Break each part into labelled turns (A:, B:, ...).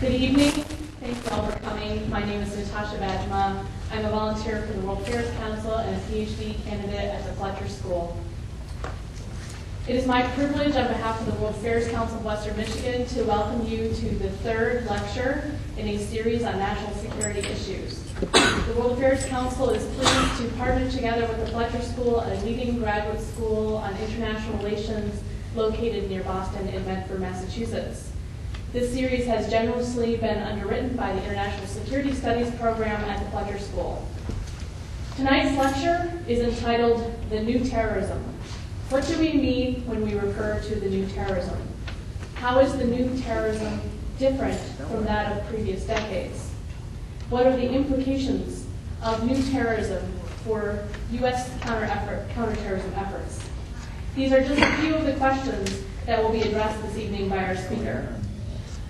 A: Good evening. Thank you all for coming. My name is Natasha Bajma. I'm a volunteer for the World Affairs Council and a PhD candidate at the Fletcher School. It is my privilege on behalf of the World Affairs Council of Western Michigan to welcome you to the third lecture in a series on national security issues. The World Affairs Council is pleased to partner together with the Fletcher School, a leading graduate school on international relations located near Boston in Medford, Massachusetts. This series has generously been underwritten by the International Security Studies program at the Fletcher School. Tonight's lecture is entitled The New Terrorism. What do we mean when we refer to the new terrorism? How is the new terrorism different from that of previous decades? What are the implications of new terrorism for U.S. counterterrorism efforts? These are just a few of the questions that will be addressed this evening by our speaker.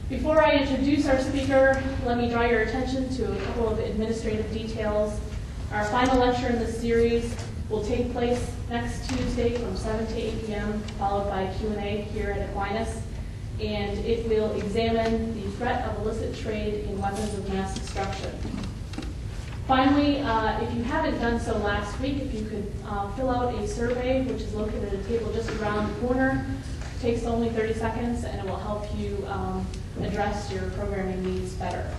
A: Before I introduce our speaker, let me draw your attention to a couple of administrative details. Our final lecture in this series will take place next Tuesday from 7 to 8 p.m., followed by Q&A here at Aquinas, and it will examine the threat of illicit trade in weapons of mass destruction. Finally, if you haven't done so last week, if you could fill out a survey, which is located at a table just around the corner. It takes only 30 seconds, and it will help you address your programming needs better.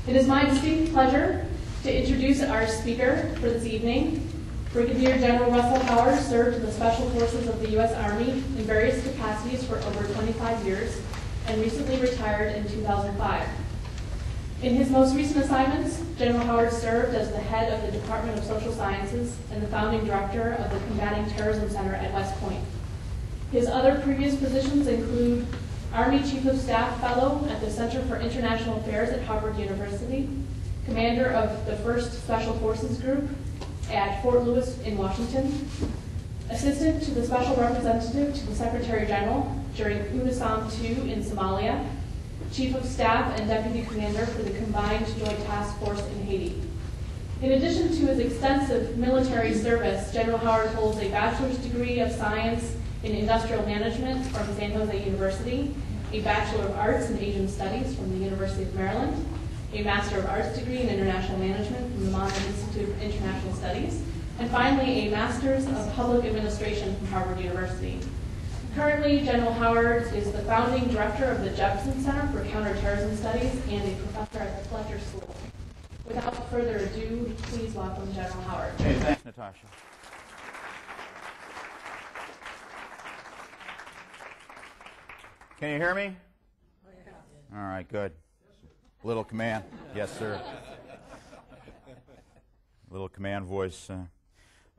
A: It is my distinct pleasure to introduce our speaker for this evening. Brigadier General Russel Howard served in the Special Forces of the U.S. Army in various capacities for over 25 years and recently retired in 2005. In his most recent assignments, General Howard served as the head of the Department of Social Sciences and the founding director of the Combating Terrorism Center at West Point. His other previous positions include Army Chief of Staff Fellow at the Center for International Affairs at Harvard University, Commander of the 1st Special Forces Group at Fort Lewis in Washington, Assistant to the Special Representative to the Secretary General during UNISOM II in Somalia, Chief of Staff and Deputy Commander for the Combined Joint Task Force in Haiti. In addition to his extensive military service, General Howard holds a bachelor's degree of science in industrial management from San Jose University, a Bachelor of Arts in Asian Studies from the University of Maryland, a Master of Arts degree in international management from the Monmouth Institute of International Studies, and finally a Master's of Public Administration from Harvard University. Currently, General Howard is the founding director of the Jefferson Center for Counterterrorism Studies and a professor at the Fletcher School. Without further ado, please welcome General Howard.
B: Hey, thanks, Natasha. Can you hear me? All right, good. Little command. Yes, sir. Little command voice.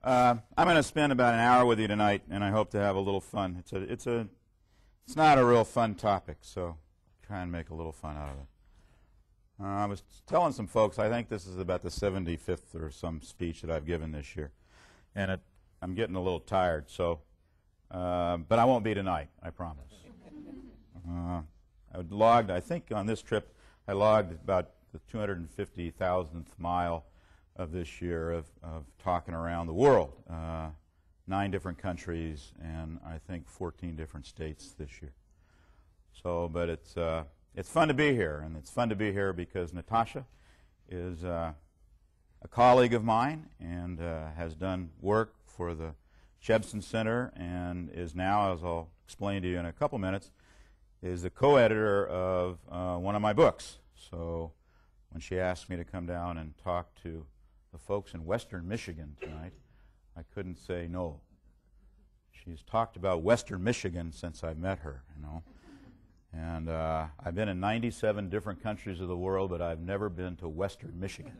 B: I'm going to spend about an hour with you tonight, and I hope to have a little fun. It's not a real fun topic, so try and make a little fun out of it. I was telling some folks, I think this is about the 75th or some speech that I've given this year, and I'm getting a little tired. So, but I won't be tonight, I promise. I think on this trip, I logged about the 250,000th mile of this year of talking around the world. 9 different countries and I think 14 different states this year. So, but it's fun to be here, and it's fun to be here because Natasha is a colleague of mine and has done work for the Jefferson Center and is now, as I'll explain to you in a couple minutes, is the co-editor of one of my books. So when she asked me to come down and talk to the folks in Western Michigan tonight, I couldn't say no. She's talked about Western Michigan since I met her, you know. And I've been in 97 different countries of the world, but I've never been to Western Michigan.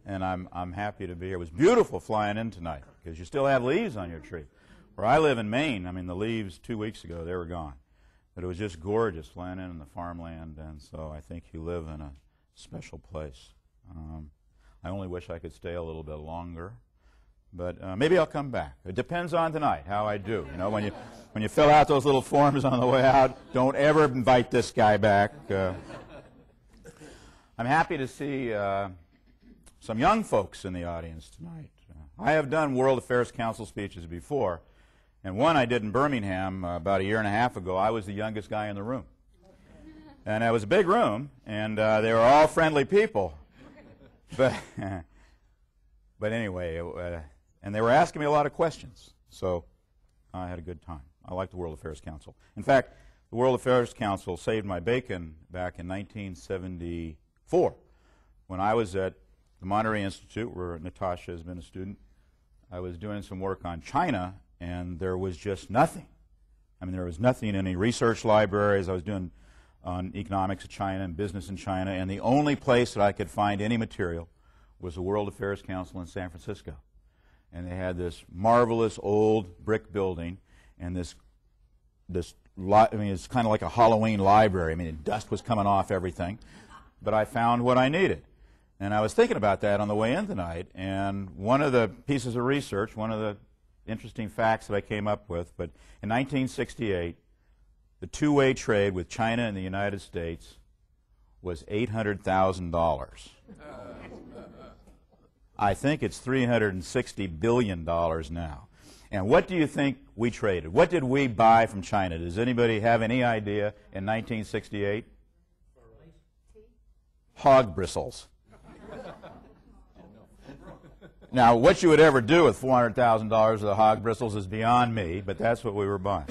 B: And I'm happy to be here. It was beautiful flying in tonight because you still have leaves on your tree. Where I live in Maine, I mean, the leaves 2 weeks ago, they were gone. But it was just gorgeous flying in the farmland, and so I think you live in a special place. I only wish I could stay a little bit longer, but maybe I'll come back. It depends on tonight, how I do. You know, when you fill out those little forms on the way out, don't ever invite this guy back. I'm happy to see some young folks in the audience tonight. I have done World Affairs Council speeches before, And one I did in Birmingham about a year and a half ago. I was the youngest guy in the room. And it was a big room, and they were all friendly people. But anyway, and they were asking me a lot of questions. So I had a good time. I like the World Affairs Council. In fact, the World Affairs Council saved my bacon back in 1974 when I was at the Monterey Institute, where Natasha has been a student. I was doing some work on China, and there was just nothing. I mean, there was nothing in any research libraries. I was doing on economics of China and business in China, and the only place that I could find any material was the World Affairs Council in San Francisco. And they had this marvelous old brick building, and it's kind of like a Halloween library. I mean, dust was coming off everything, but I found what I needed. And I was thinking about that on the way in tonight, and one of the pieces of research, one of the interesting facts that I came up with, but in 1968, the two-way trade with China and the United States was $800,000. I think it's $360 billion now. And what do you think we traded? What did we buy from China? Does anybody have any idea in 1968? Hog bristles. Now, what you would ever do with $400,000 of the hog bristles is beyond me, but that's what we were buying.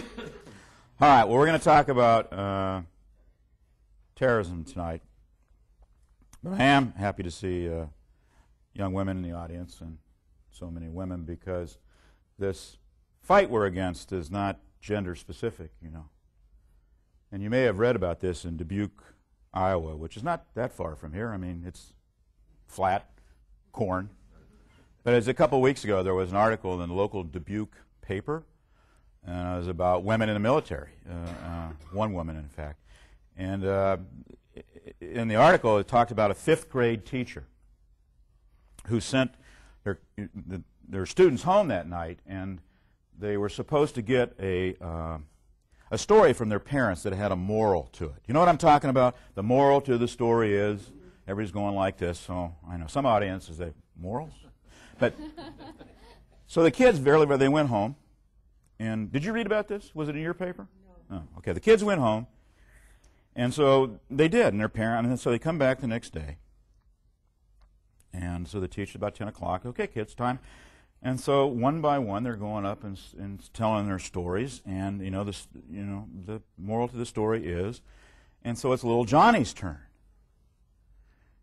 B: All right, well, we're going to talk about terrorism tonight. But I am happy to see young women in the audience, and so many women, because this fight we're against is not gender-specific, you know. And you may have read about this in Dubuque, Iowa, which is not that far from here. I mean, it's flat, corn. But as a couple of weeks ago, there was an article in the local Dubuque paper. It was about women in the military, one woman, in fact. And in the article, it talked about a fifth-grade teacher who sent their students home that night, and they were supposed to get a story from their parents that had a moral to it. You know what I'm talking about? The moral to the story is, everybody's going like this, so I know some audiences say, morals? But so the kids, they went home. And did you read about this? Was it in your paper? No. Oh, okay. The kids went home, and so they did, and their parent, and so they come back the next day. And so the teacher's about 10 o'clock. Okay, kids, time. And so one by one, they're going up and telling their stories. And the moral to the story is, and so it's little Johnny's turn.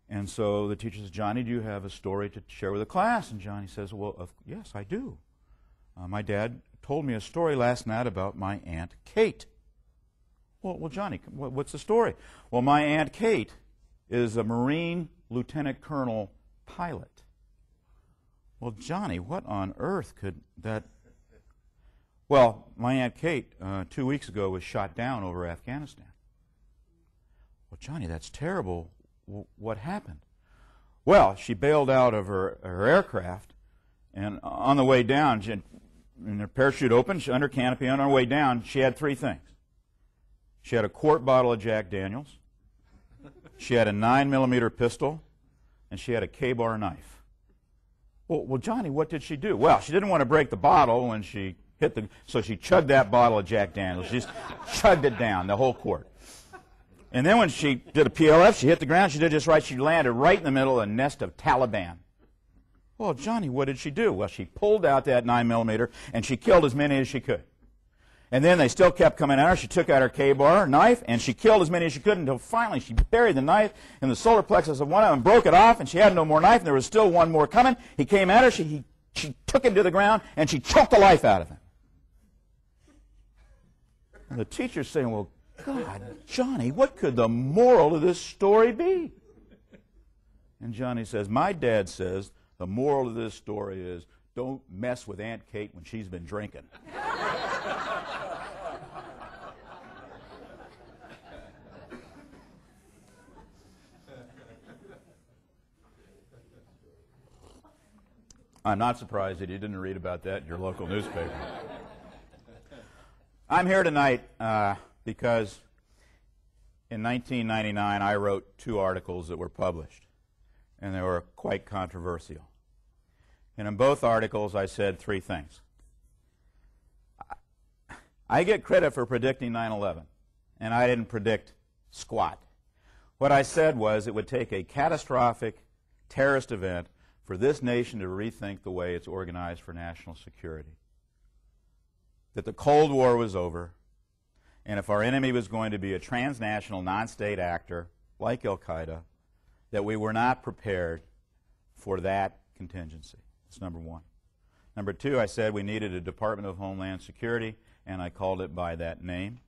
B: And so the teacher says, "Johnny, do you have a story to share with the class?" And Johnny says, "Well, yes, I do. My dad told me a story last night about my Aunt Kate." Well, Johnny, what's the story? Well, my Aunt Kate is a Marine Lieutenant Colonel pilot. Well, Johnny, what on earth could that... Well, my Aunt Kate, 2 weeks ago, was shot down over Afghanistan. Well, Johnny, that's terrible. What happened? Well, she bailed out of her aircraft, and on the way down, and her parachute opened, under canopy, on her way down, she had three things. She had a quart bottle of Jack Daniels, she had a 9mm pistol, and she had a K-bar knife. Well, Johnny, what did she do? Well, she didn't want to break the bottle when she hit so she chugged that bottle of Jack Daniels. She just chugged it down, the whole quart. And then when she did a PLF, she hit the ground, she did just right, she landed right in the middle of a nest of Taliban. Well, Johnny, what did she do? Well, she pulled out that 9mm, and she killed as many as she could. And then they still kept coming at her. She took out her K-bar knife, and she killed as many as she could until finally she buried the knife in the solar plexus of one of them, broke it off, and she had no more knife, and there was still one more coming. He came at her. She took him to the ground, and she choked the life out of him. And the teacher's saying, well, God, Johnny, what could the moral of this story be? And Johnny says, my dad says the moral of this story is don't mess with Aunt Kate when she's been drinking. I'm not surprised that you didn't read about that in your local newspaper. I'm here tonight because in 1999 I wrote 2 articles that were published, and they were quite controversial. And in both articles I said 3 things. I get credit for predicting 9/11, and I didn't predict squat. What I said was it would take a catastrophic terrorist event for this nation to rethink the way it's organized for national security. That the Cold War was over, and if our enemy was going to be a transnational, non-state actor like Al-Qaeda, that we were not prepared for that contingency. That's number one. Number two, I said we needed a Department of Homeland Security, and I called it by that name.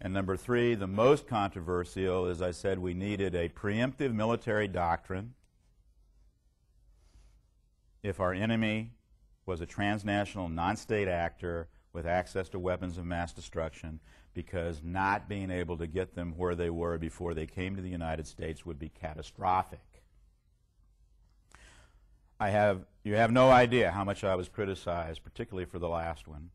B: And number three, the most controversial, is I said we needed a preemptive military doctrine if our enemy was a transnational, non-state actor with access to weapons of mass destruction, because not being able to get them where they were before they came to the United States would be catastrophic. You have no idea how much I was criticized, particularly for the last one,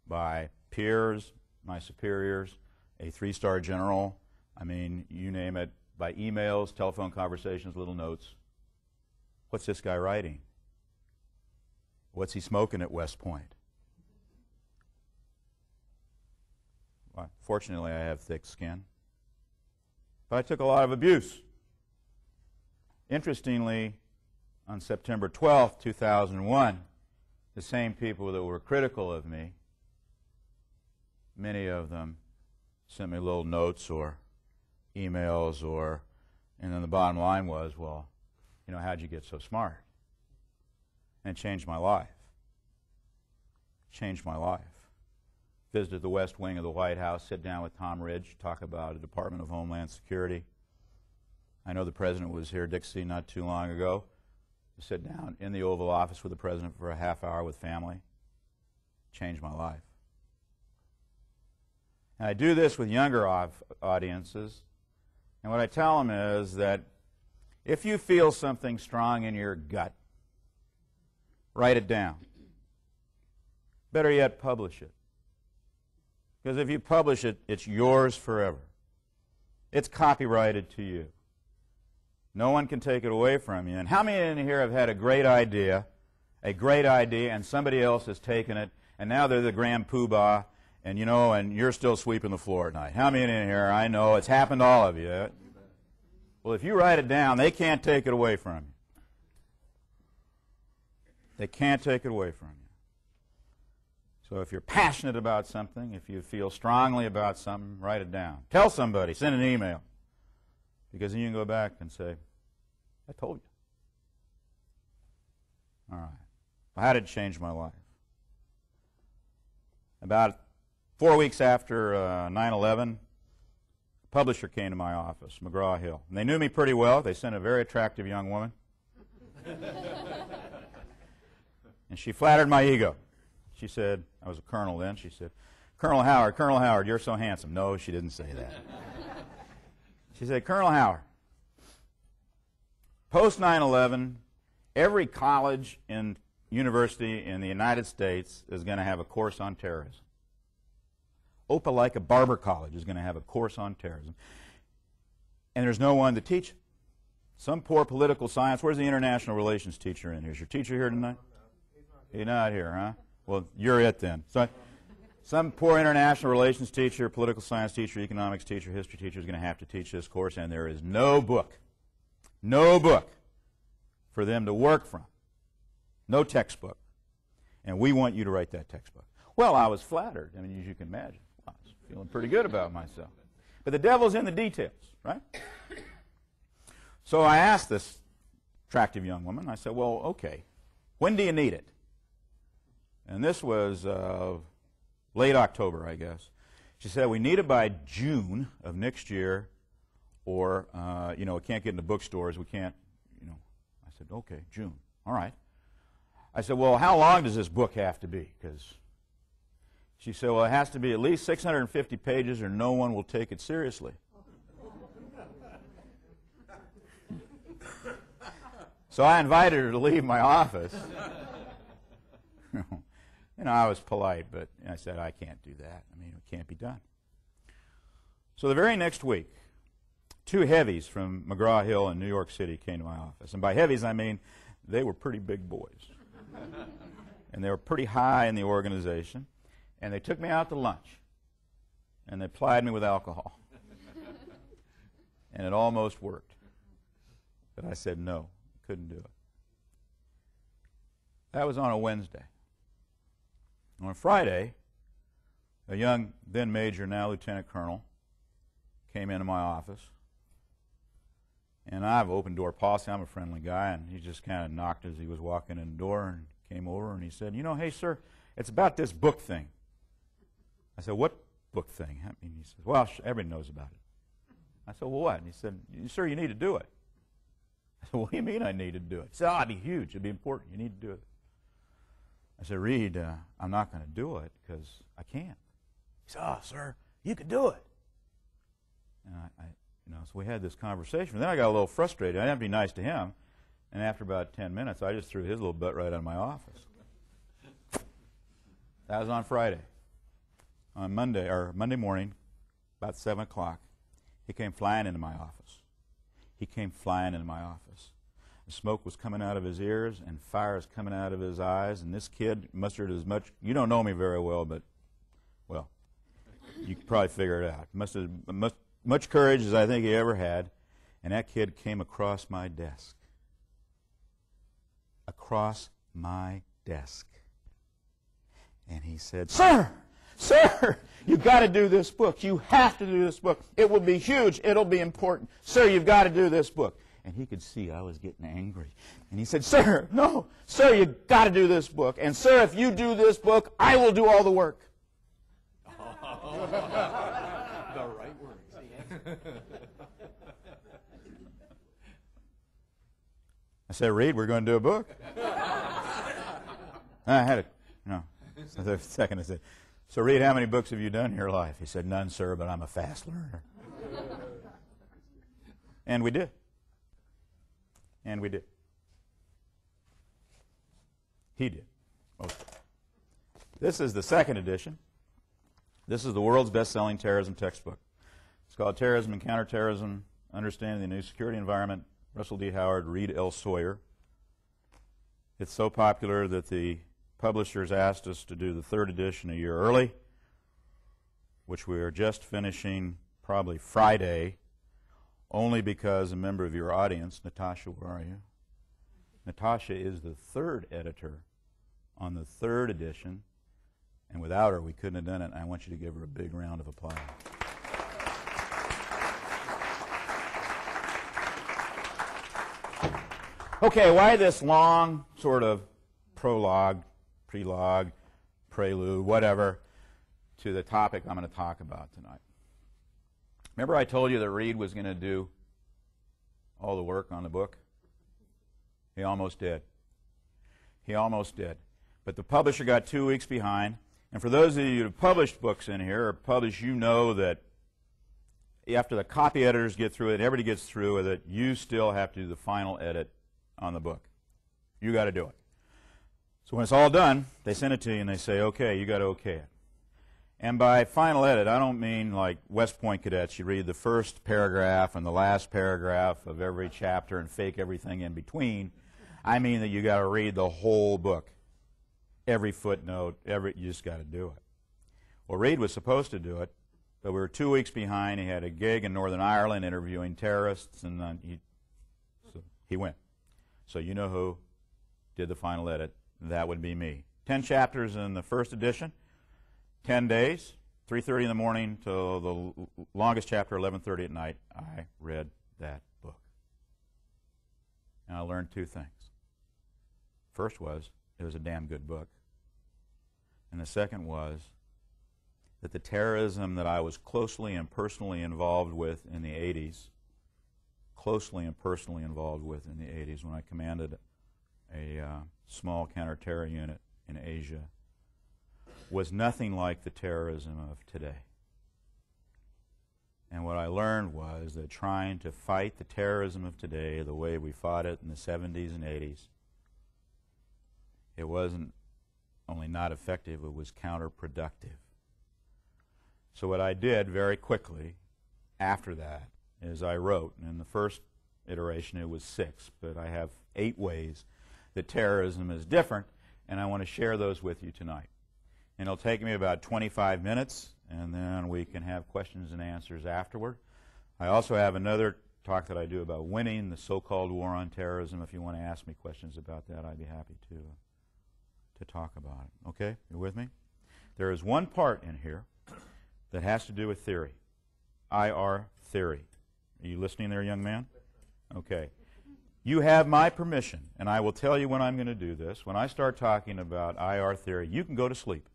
B: by peers, my superiors, a three-star general, I mean, you name it, by emails, telephone conversations, little notes. What's this guy writing? What's he smoking at West Point? Well, fortunately, I have thick skin. But I took a lot of abuse. Interestingly, on September 12th, 2001, the same people that were critical of me, many of them sent me little notes or emails, and then the bottom line was, well, you know, how'd you get so smart? And it changed my life. Changed my life. Visited the West Wing of the White House, sit down with Tom Ridge, talk about a Department of Homeland Security. I know the President was here, Dixie, not too long ago. To sit down in the Oval Office with the President for a half hour with family. Changed my life. And I do this with younger audiences, and what I tell them is that if you feel something strong in your gut, write it down. Better yet, publish it. Because if you publish it, it's yours forever. It's copyrighted to you. No one can take it away from you. And how many in here have had a great idea, and somebody else has taken it, and now they're the grand poobah, and you know, and you're still sweeping the floor at night? How many in here? I know it's happened to all of you. Well, if you write it down, they can't take it away from you. They can't take it away from you. So if you're passionate about something, if you feel strongly about something, write it down. Tell somebody, send an email. Because then you can go back and say, I told you. All right. Well, how did it change my life? About 4 weeks after 9/11, a publisher came to my office, McGraw-Hill. And they knew me pretty well. They sent a very attractive young woman. And she flattered my ego. She said, I was a colonel then, she said, Colonel Howard, you're so handsome. No, she didn't say that. She said, Colonel Howard, post 9/11, every college and university in the United States is going to have a course on terrorism. Opelika Barber College is going to have a course on terrorism. And there's no one to teach it. Some poor political science. Where's the international relations teacher in here? Is your teacher here tonight? He's not here, huh? Well, you're it then. So, some poor international relations teacher, political science teacher, economics teacher, history teacher is going to have to teach this course, and there is no book for them to work from. No textbook. And we want you to write that textbook. Well, I was flattered. I mean, as you can imagine. I was feeling pretty good about myself. But the devil's in the details, right? So I asked this attractive young woman, I said, well, okay, when do you need it? And this was late October, I guess. She said, we need it by June of next year, or, it can't get into bookstores. We can't, I said, okay, June. All right. I said, well, how long does this book have to be? Because she said, well, it has to be at least 650 pages or no one will take it seriously. So I invited her to leave my office. I was polite, but I said, I can't do that. I mean, it can't be done. So the very next week, two heavies from McGraw-Hill in New York City came to my office. And by heavies, I mean they were pretty big boys. And they were pretty high in the organization. And they took me out to lunch. and they plied me with alcohol. And it almost worked. But I said no, couldn't do it. That was on a Wednesday. On a Friday, a young then major, now lieutenant colonel, came into my office. And I have open door policy. I'm a friendly guy, and he just kind of knocked as he was walking in the door and came over and he said, "You know, hey, sir, it's about this book thing." I said, "What book thing?" I mean, he says, "Well, everybody knows about it." I said, "Well, what?" And he said, "Sir, you need to do it." I said, "What do you mean I need to do it?" He said, "Oh, it'd be huge. It'd be important. You need to do it." I said, "Reed, I'm not going to do it because I can't." He said, "Oh, sir, you could do it." And so we had this conversation. Then I got a little frustrated. I didn't have to be nice to him. And after about 10 minutes, I just threw his little butt right out of my office. That was on Friday. On Monday morning, about 7 o'clock, he came flying into my office. He came flying into my office. The smoke was coming out of his ears and fire was coming out of his eyes. And this kid mustered as much, you don't know me very well, but, well, you can probably figure it out. Mustered much courage as I think he ever had. And that kid came across my desk. Across my desk. And he said, "Sir, you've got to do this book. You have to do this book. It will be huge. It'll be important. Sir, you've got to do this book." And he could see I was getting angry. And he said, "Sir, no. Sir, you've got to do this book. And sir, if you do this book, I will do all the work."
C: The right words.
B: I said, "Reed, we're going to do a book." I had it. So the second I said, "So Reed, how many books have you done in your life?" He said, "None, sir, but I'm a fast learner." And we did. And we did. He did. Mostly. This is the second edition. This is the world's best-selling terrorism textbook. It's called Terrorism and Counterterrorism, Understanding the New Security Environment, Russel D. Howard, Reed L. Sawyer. It's so popular that the publishers asked us to do the third edition a year early, which we are just finishing probably Friday, only because a member of your audience, Natasha, where are you? Natasha is the third editor on the third edition, and without her we couldn't have done it. I want you to give her a big round of applause. Okay, why this long sort of prologue, prelogue, prelude, whatever, to the topic I'm going to talk about tonight? Remember I told you that Reed was going to do all the work on the book? He almost did. He almost did. But the publisher got 2 weeks behind. And for those of you who have published books in here, or published, you know that after the copy editors get through it, everybody gets through with it, you still have to do the final edit on the book. You got to do it. So when it's all done, they send it to you and they say, "Okay, you got to okay it." And by final edit, I don't mean like West Point cadets. You read the first paragraph and the last paragraph of every chapter and fake everything in between. I mean that you got to read the whole book. Every footnote, you just got to do it. Well, Reed was supposed to do it, but we were 2 weeks behind. He had a gig in Northern Ireland interviewing terrorists, and so he went. So you know who did the final edit. That would be me. 10 chapters in the first edition, 10 days, 3:30 in the morning till the longest chapter, 11:30 at night. I read that book. And I learned 2 things. First was, it was a damn good book. And the second was that the terrorism that I was closely and personally involved with in the 80s, when I commanded a small counterterror unit in Asia, was nothing like the terrorism of today. And what I learned was that trying to fight the terrorism of today the way we fought it in the 70s and 80s, it wasn't only not effective, it was counterproductive. So what I did very quickly after that is I wrote, and in the first iteration it was 6, but I have 8 ways that terrorism is different, and I want to share those with you tonight. And it'll take me about 25 minutes, and then we can have questions and answers afterward. I also have another talk that I do about winning the so-called war on terrorism. If you want to ask me questions about that, I'd be happy to talk about it. Okay? You with me? There is one part in here that has to do with theory. IR theory. Are you listening there, young man? Okay. You have my permission, and I will tell you when I'm going to do this. When I start talking about IR theory, you can go to sleep.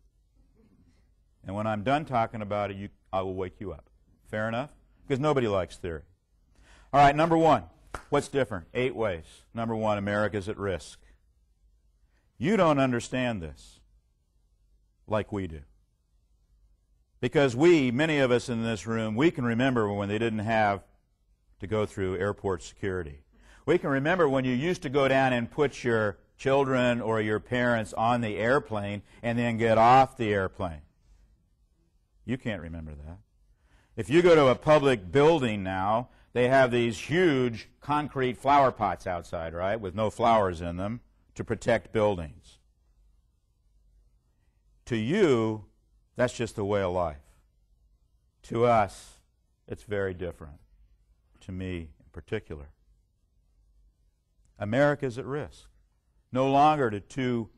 B: And when I'm done talking about it, I will wake you up. Fair enough? Because nobody likes theory. All right, number one. What's different? 8 ways. Number one, America's at risk. You don't understand this like we do. Because many of us in this room, we can remember when they didn't have to go through airport security. We can remember when you used to go down and put your children or your parents on the airplane and then get off the airplane. You can't remember that. If you go to a public building now, they have these huge concrete flower pots outside, right, with no flowers in them to protect buildings. To you, that's just the way of life. To us, it's very different. To me in particular. America's at risk. No longer do 2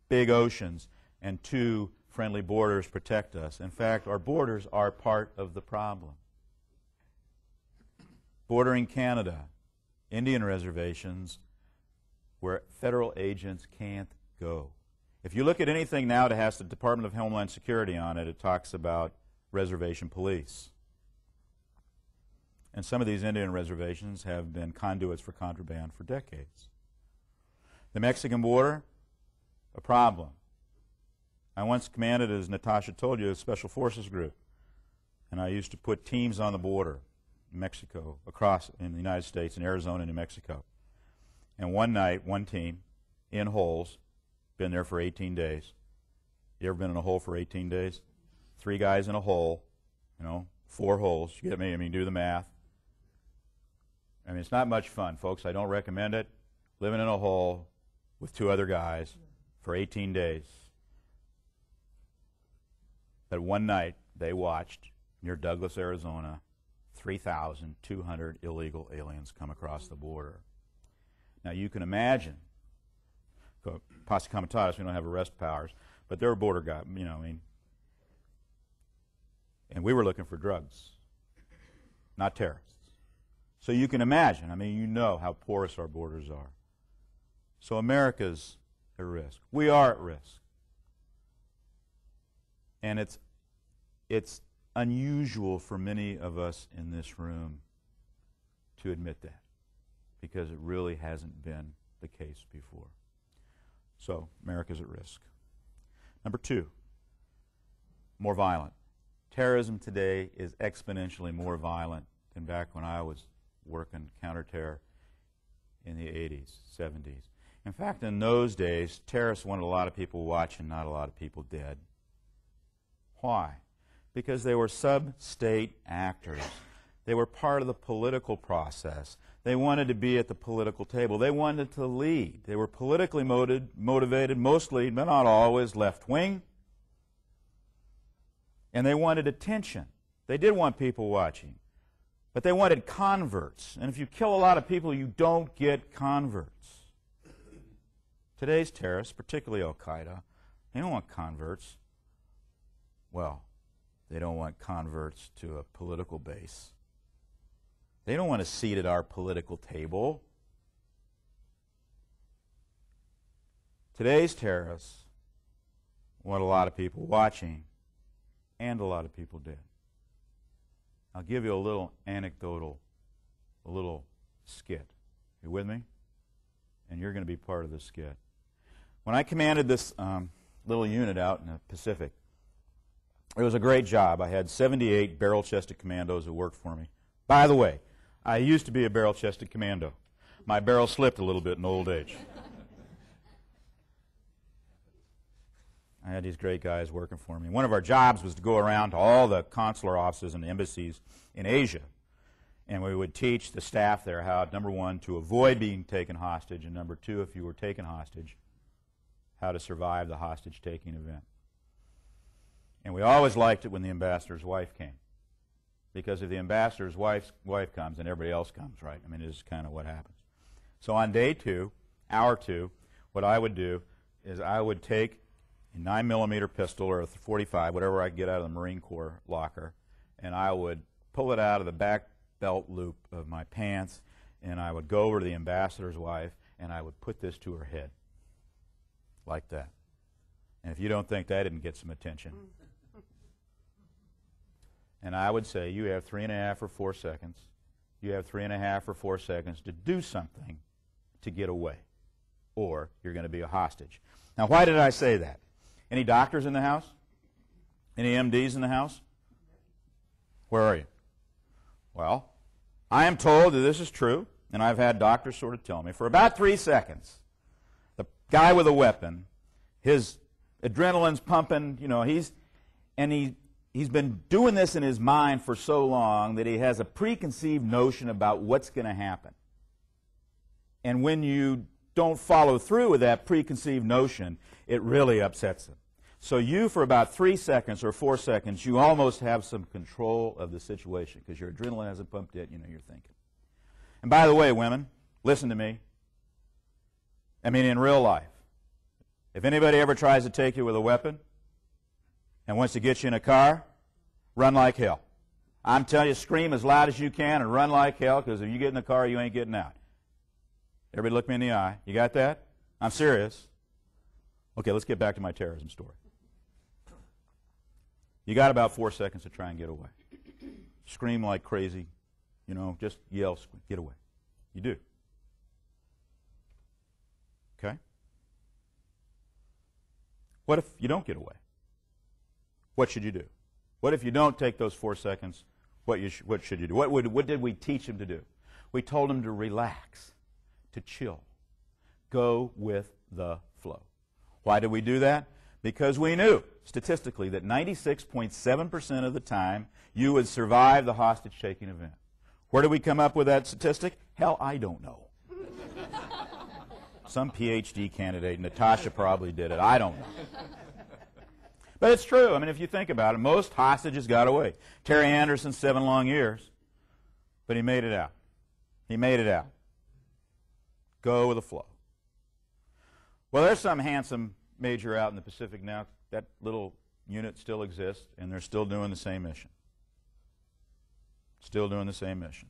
B: big oceans and 2 friendly borders protect us. In fact, our borders are part of the problem. Bordering Canada, Indian reservations where federal agents can't go. If you look at anything now that has the Department of Homeland Security on it, it talks about reservation police. And some of these Indian reservations have been conduits for contraband for decades. The Mexican border, a problem. I once commanded, as Natasha told you, a special forces group. And I used to put teams on the border in Mexico, across in the United States, in Arizona and New Mexico. And one night, one team, in holes, been there for 18 days. You ever been in a hole for 18 days? 3 guys in a hole, 4 holes. You get me? I mean, do the math. I mean, it's not much fun, folks. I don't recommend it. Living in a hole with 2 other guys for 18 days. But one night, they watched, near Douglas, Arizona, 3,200 illegal aliens come across the border. Now, you can imagine, posse comitatus, we don't have arrest powers, but they're a border guy, and we were looking for drugs, not terrorists. So you can imagine, you know how porous our borders are. So America's at risk. We are at risk. And it's unusual for many of us in this room to admit that, because it really hasn't been the case before. So America's at risk. Number 2, more violent. Terrorism today is exponentially more violent than back when I was working counterterror in the 80s, 70s. In fact, in those days, terrorists wanted a lot of people watching, not a lot of people dead. Why? Because they were sub-state actors. They were part of the political process. They wanted to be at the political table. They wanted to lead. They were politically motivated, mostly, but not always, left-wing. And they wanted attention. They did want people watching. But they wanted converts. And if you kill a lot of people, you don't get converts. Today's terrorists, particularly Al-Qaeda, they don't want converts. Well, they don't want converts to a political base. They don't want a seat at our political table. Today's terrorists want a lot of people watching and a lot of people dead. I'll give you a little anecdotal, a little skit. You with me? And you're going to be part of this skit. When I commanded this little unit out in the Pacific, it was a great job. I had 78 barrel-chested commandos who worked for me. By the way, I used to be a barrel-chested commando. My barrel slipped a little bit in old age. I had these great guys working for me. One of our jobs was to go around to all the consular offices and embassies in Asia, and we would teach the staff there how, number 1, to avoid being taken hostage, and number 2, if you were taken hostage, how to survive the hostage-taking event. And we always liked it when the ambassador's wife came. Because if the ambassador's wife comes, then everybody else comes, right? I mean, it is kind of what happens. So on day 2, hour 2, what I would do is I would take a 9mm pistol or a .45, whatever I could get out of the Marine Corps locker, and I would pull it out of the back belt loop of my pants, and I would go over to the ambassador's wife, and I would put this to her head, like that. And if you don't think that didn't get some attention, and I would say, you have 3.5 or 4 seconds. You have 3.5 or 4 seconds to do something to get away, or you're going to be a hostage. Now, why did I say that? Any doctors in the house? Any MDs in the house? Where are you? Well, I am told that this is true, and I've had doctors sort of tell me, for about 3 seconds, the guy with a weapon, his adrenaline's pumping, you know, he's been doing this in his mind for so long that he has a preconceived notion about what's going to happen. And when you don't follow through with that preconceived notion, it really upsets him. So you, for about 3 seconds or 4 seconds, you almost have some control of the situation because your adrenaline hasn't pumped yet, you know, you're thinking. And by the way, women, listen to me. I mean, in real life, if anybody ever tries to take you with a weapon and wants to get you in a car, run like hell. I'm telling you, scream as loud as you can and run like hell, because if you get in the car, you ain't getting out. Everybody look me in the eye. You got that? I'm serious. Okay, let's get back to my terrorism story. You got about 4 seconds to try and get away. Scream like crazy. You know, just yell, get away. You do. Okay? What if you don't get away? What should you do? What if you don't take those 4 seconds? What should you do? What did we teach him to do? We told him to relax, to chill, go with the flow. Why did we do that? Because we knew, statistically, that 96.7% of the time you would survive the hostage-taking event. Where did we come up with that statistic? Hell, I don't know. Some PhD candidate, Natasha probably did it. I don't know. But it's true. I mean, if you think about it, most hostages got away. Terry Anderson, 7 long years, but he made it out. He made it out. Go with the flow. Well, there's some handsome major out in the Pacific now. That little unit still exists, and they're still doing the same mission. Still doing the same mission.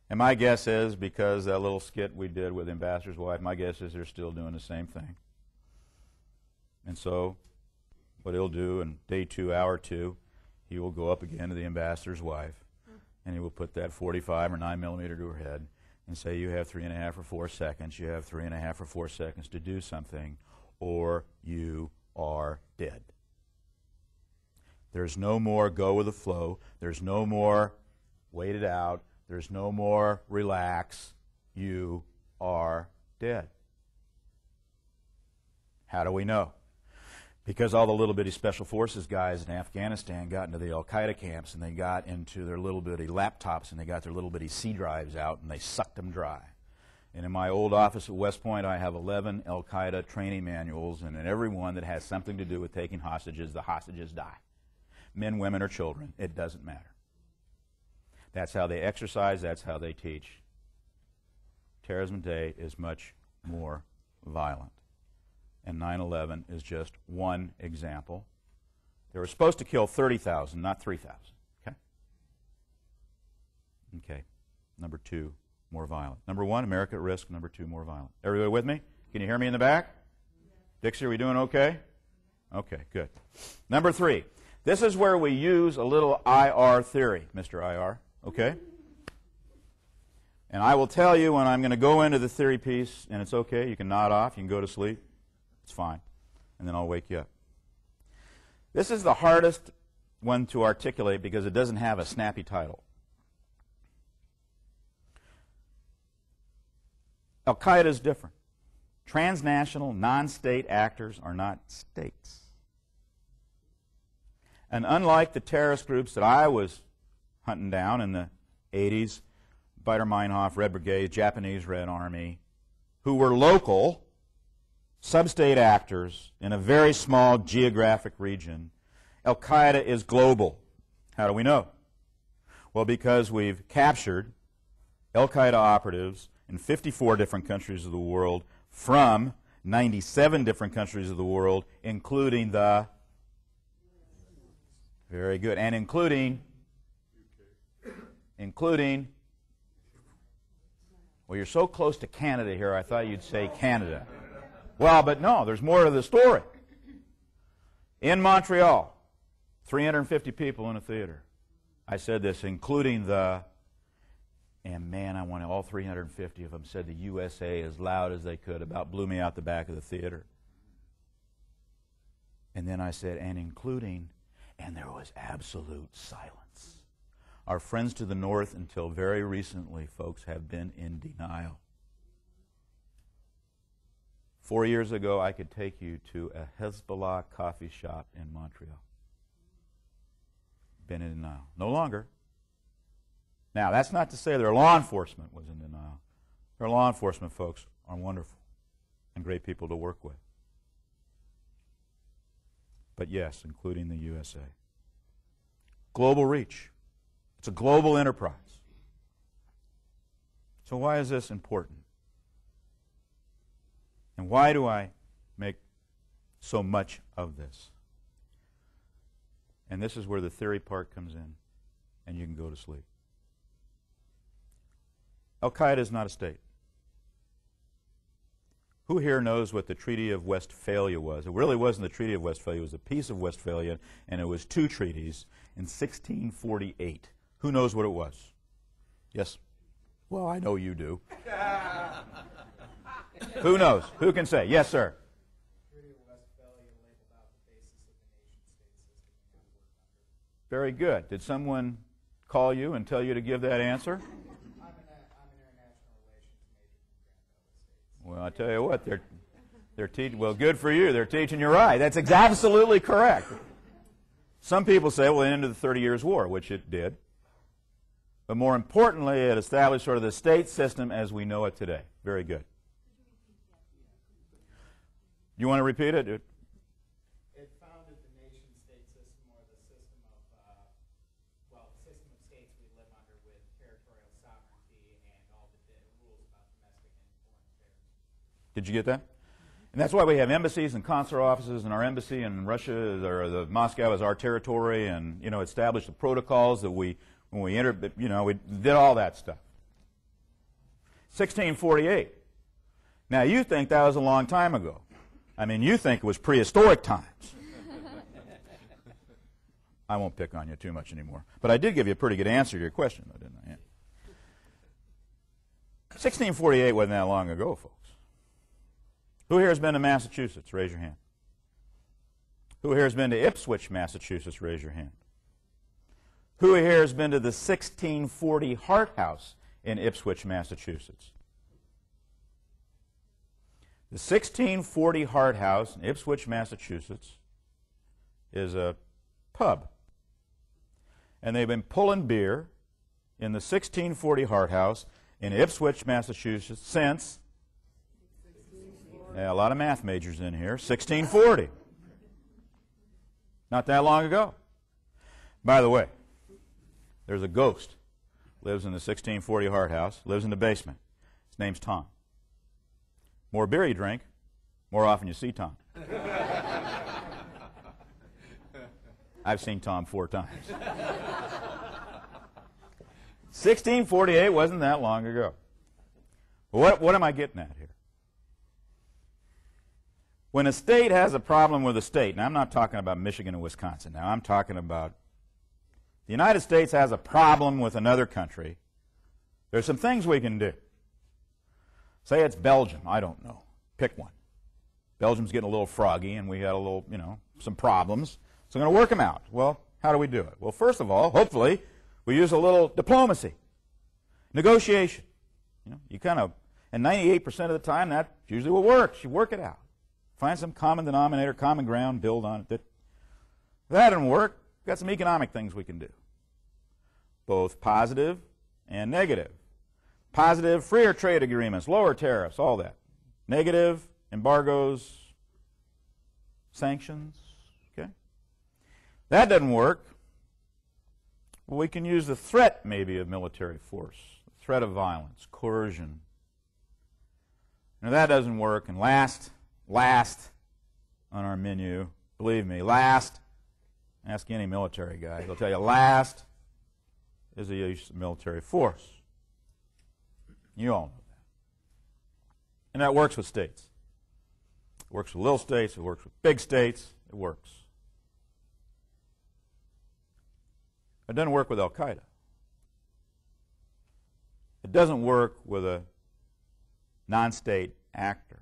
B: And my guess is, because that little skit we did with the ambassador's wife, my guess is they're still doing the same thing. And so what he'll do in day 2, hour 2, he will go up again to the ambassador's wife, and he will put that 45 or 9mm to her head and say, you have 3.5 or 4 seconds. You have 3.5 or 4 seconds to do something, or you are dead. There's no more go with the flow. There's no more wait it out. There's no more relax. You are dead. How do we know? Because all the little bitty special forces guys in Afghanistan got into the Al-Qaeda camps, and they got into their little bitty laptops, and they got their little bitty C drives out, and they sucked them dry. And in my old office at West Point, I have 11 Al-Qaeda training manuals, and in every one that has something to do with taking hostages, the hostages die. Men, women, or children, it doesn't matter. That's how they exercise, that's how they teach. Terrorism today is much more violent. And 9/11 is just one example. They were supposed to kill 30,000, not 3,000. Okay? Okay. Number 2, more violent. Number 1, America at risk. Number 2, more violent. Everybody with me? Can you hear me in the back? Dixie, are we doing okay? Okay, good. Number 3, this is where we use a little IR theory, Mr. IR. Okay? And I will tell you when I'm going to go into the theory piece, and it's okay, you can nod off, you can go to sleep. It's fine. And then I'll wake you up. This is the hardest one to articulate because it doesn't have a snappy title. Al-Qaeda is different. Transnational, non-state actors are not states. And unlike the terrorist groups that I was hunting down in the 80s, Baader-Meinhof, Red Brigade, Japanese Red Army, who were local, sub-state actors in a very small geographic region, Al-Qaeda is global. How do we know? Well, because we've captured Al-Qaeda operatives in 54 different countries of the world from 97 different countries of the world, including the... Very good. And including... Well, you're so close to Canada here, I thought you'd say Canada. Well, but no, there's more to the story. In Montreal, 350 people in a theater. I said this, including the... And man, I wanted all 350 of them said the USA as loud as they could. About blew me out the back of the theater. And then I said, and including, and there was absolute silence. Our friends to the north, until very recently, folks, have been in denial. 4 years ago, I could take you to a Hezbollah coffee shop in Montreal. Been in denial. No longer. Now, that's not to say their law enforcement was in denial. Their law enforcement folks are wonderful and great people to work with. But yes, including the USA. Global reach. It's a global enterprise. So why is this important? And why do I make so much of this? And this is where the theory part comes in, and you can go to sleep. Al-Qaeda is not a state. Who here knows what the Treaty of Westphalia was? It really wasn't the Treaty of Westphalia. It was the Peace of Westphalia, and it was two treaties in 1648. Who knows what it was? Yes? Well, I know you do. Who knows? Who can say? Yes, sir.
D: Treaty of Westphalia labeled out the basis of the nation-state system we have worked under.
B: Very good. Did someone call you and tell you to give that answer?
D: I'm an international relations major from Grand Valley State.
B: Well, I tell you what, they're teaching. Well, good for you. They're teaching you right. That's absolutely correct. Some people say, well, it ended the 30 Years' War, which it did. But more importantly, it established sort of the state system as we know it today. Very good. You want to repeat it?
D: It founded the nation-state system, or the system of, system of states we live under with territorial sovereignty and all the rules about domestic and foreign affairs.
B: Did you get that? And that's why we have embassies and consular offices, and our embassy in Russia, or the Moscow, is our territory, and established the protocols that when we entered, we did all that stuff. 1648. Now you think that was a long time ago. I mean, you think it was prehistoric times. I won't pick on you too much anymore. But I did give you a pretty good answer to your question, though, didn't I? Yeah. 1648 wasn't that long ago, folks. Who here has been to Massachusetts? Raise your hand. Who here has been to Ipswich, Massachusetts? Raise your hand. Who here has been to the 1640 Hart House in Ipswich, Massachusetts? The 1640 Hart House in Ipswich, Massachusetts is a pub. And they've been pulling beer in the 1640 Hart House in Ipswich, Massachusetts since, a lot of math majors in here, 1640. Not that long ago. By the way, there's a ghost lives in the 1640 Hart House, lives in the basement. His name's Tom. More beer you drink, more often you see Tom. I've seen Tom 4 times. 1648 wasn't that long ago. What am I getting at here? When a state has a problem with a state, and I'm not talking about Michigan and Wisconsin now, I'm talking about the United States has a problem with another country, there's some things we can do. Say it's Belgium, I don't know. Pick one. Belgium's getting a little froggy and we had a little, some problems. So I'm going to work them out. Well, how do we do it? Well, first of all, hopefully, we use a little diplomacy. Negotiation. You kind of, and 98% of the time, that's usually what works. You work it out. Find some common denominator, common ground, build on it. If that didn't work, we've got some economic things we can do. Both positive and negative. Positive, freer trade agreements, lower tariffs, all that. Negative, embargoes, sanctions. Okay. That doesn't work. Well, we can use the threat, maybe, of military force, the threat of violence, coercion. Now, that doesn't work. And last on our menu, believe me, last, ask any military guy, they'll tell you last is the use of military force. You all know that. And that works with states. It works with little states. It works with big states. It works. It doesn't work with Al-Qaeda. It doesn't work with a non-state actor,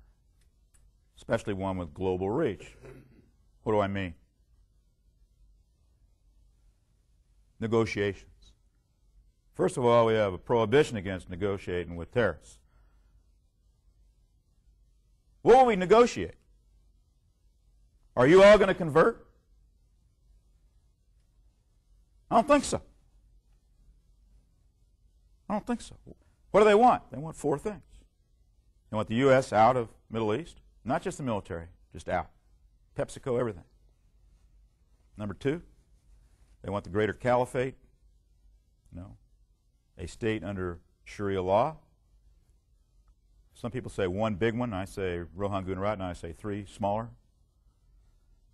B: especially one with global reach. What do I mean? Negotiations. First of all, we have a prohibition against negotiating with terrorists. What will we negotiate? Are you all going to convert? I don't think so. I don't think so. What do they want? They want four things. They want the U.S. out of Middle East, not just the military, just out. PepsiCo, everything. Number two, they want the Greater Caliphate. No. A state under Sharia law. Some people say one big one. I say Rohan Gunrat, and I say three smaller.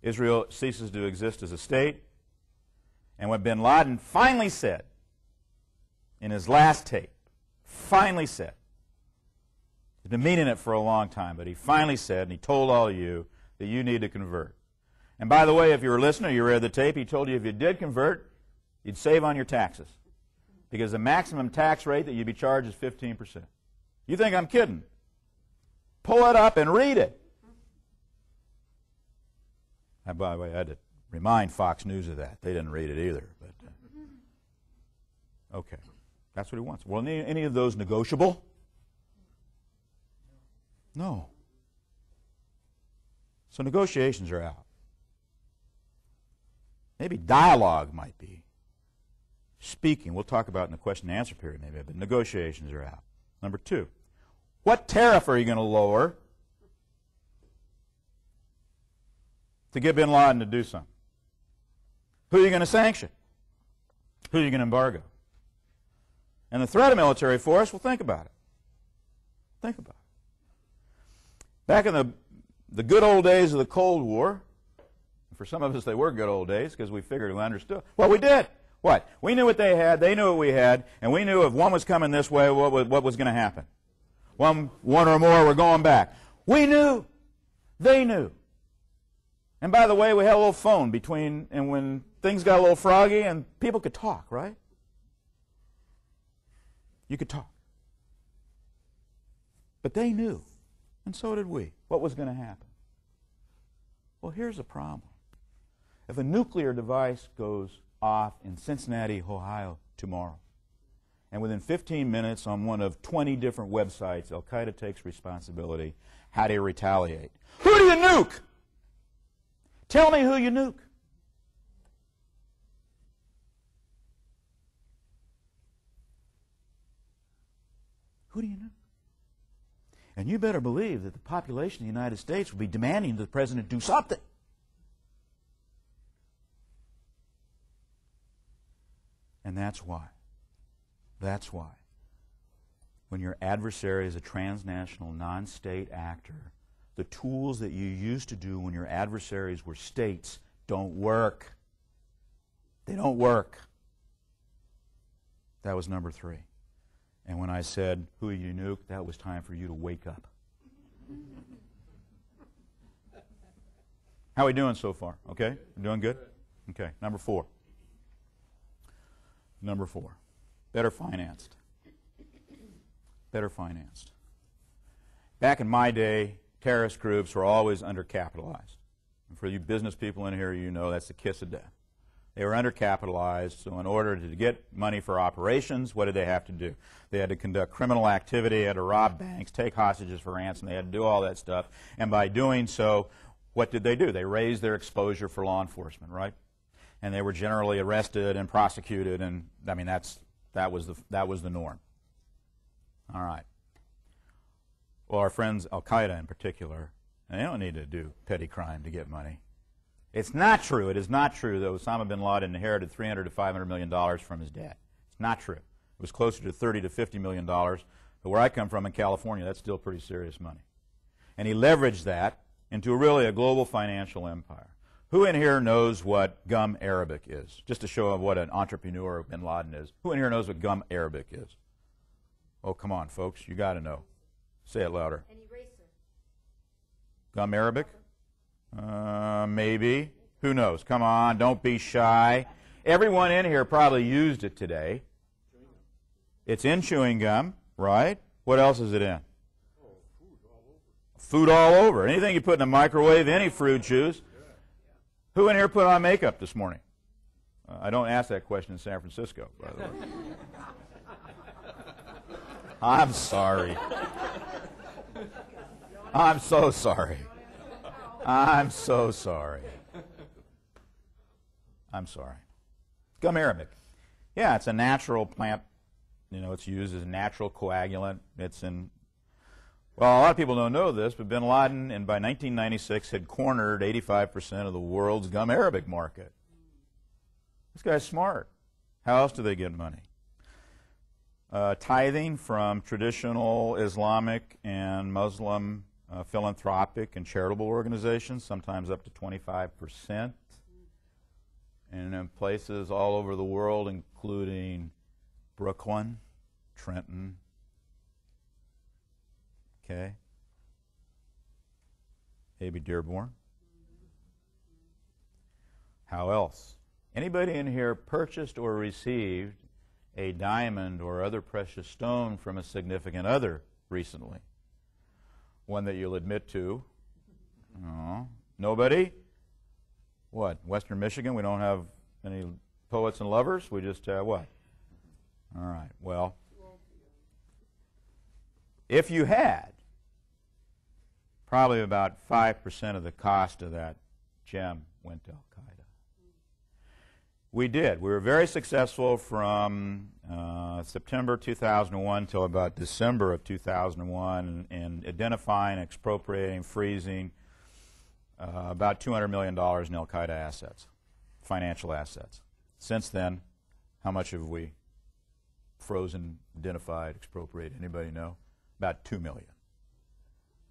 B: Israel ceases to exist as a state. And what bin Laden finally said in his last tape, finally said, he's been meaning it for a long time, but he finally said, and he told all of you, that you need to convert. And by the way, if you were listening or you read the tape, he told you if you did convert, you'd save on your taxes. Because the maximum tax rate that you'd be charged is 15%. You think I'm kidding? Pull it up and read it. And by the way, I had to remind Fox News of that. They didn't read it either. But okay, that's what he wants. Well, any of those negotiable? No. So negotiations are out. Maybe dialogue might be. Speaking, we'll talk about in the question and answer period maybe, but negotiations are out. Number two, what tariff are you going to lower to get bin Laden to do something? Who are you going to sanction? Who are you going to embargo? And the threat of military force, well, think about it. Think about it. Back in the good old days of the Cold War, for some of us they were good old days because we figured we understood. Well, we did. What? We knew what they had, they knew what we had, and we knew if one was coming this way, what was going to happen. One or more were going back. We knew. They knew. And by the way, we had a little phone between, and when things got a little froggy, and people could talk, right? You could talk. But they knew, and so did we, what was going to happen. Well, here's the problem. If a nuclear device goes off in Cincinnati, Ohio tomorrow, and within 15 minutes on one of 20 different websites, Al-Qaeda takes responsibility, how do you retaliate? Who do you nuke? Tell me who you nuke. Who do you nuke? And you better believe that the population of the United States will be demanding that the president do something. And that's why. That's why. When your adversary is a transnational, non-state actor, the tools that you used to do when your adversaries were states don't work. They don't work. That was number three. And when I said, who you nuke, that was time for you to wake up. How are we doing so far? Okay? We're doing good? Okay. Number four. Number four. Better financed. Better financed. Back in my day, terrorist groups were always undercapitalized. And for you business people in here, you know that's the kiss of death. They were undercapitalized, so in order to get money for operations, what did they have to do? They had to conduct criminal activity, they had to rob banks, take hostages for ransom, they had to do all that stuff. And by doing so, what did they do? They raised their exposure for law enforcement, right? And they were generally arrested and prosecuted, and I mean that was the norm. All right. Well, our friends Al-Qaeda in particular, they don't need to do petty crime to get money. It's not true. It is not true that Osama bin Laden inherited $300 to $500 million from his dad. It's not true. It was closer to $30 to $50 million. But where I come from in California, that's still pretty serious money. And he leveraged that into really a global financial empire. Who in here knows what gum Arabic is? Just to show what an entrepreneur bin Laden is. Who in here knows what gum Arabic is? Oh, come on, folks. You got to know. Say it louder.
E: An eraser.
B: Gum Arabic? Maybe. Who knows? Come on, don't be shy. Everyone in here probably used it today. It's in chewing gum, right? What else is it in? Food all over. Anything you put in the microwave, any fruit juice. Who in here put on makeup this morning? I don't ask that question in San Francisco, by the way. I'm sorry. I'm so sorry. I'm so sorry. I'm sorry. Gum Arabic. Yeah, it's a natural plant. You know, it's used as a natural coagulant. It's in, well, a lot of people don't know this, but bin Laden, and by 1996, had cornered 85% of the world's gum Arabic market. This guy's smart. How else do they get money? Tithing from traditional Islamic and Muslim philanthropic and charitable organizations, sometimes up to 25%. And in places all over the world, including Brooklyn, Trenton, okay, maybe Dearborn. How else? Anybody in here purchased or received a diamond or other precious stone from a significant other recently? One that you'll admit to? No. Nobody? What? Western Michigan? We don't have any poets and lovers? We just have what? All right. Well, if you had, probably about 5% of the cost of that gem went to Al-Qaeda. We did. We were very successful from September 2001 till about December of 2001 in identifying, expropriating, freezing about $200 million in Al-Qaeda assets, financial assets. Since then, how much have we frozen, identified, expropriated? Anybody know? About $2 million.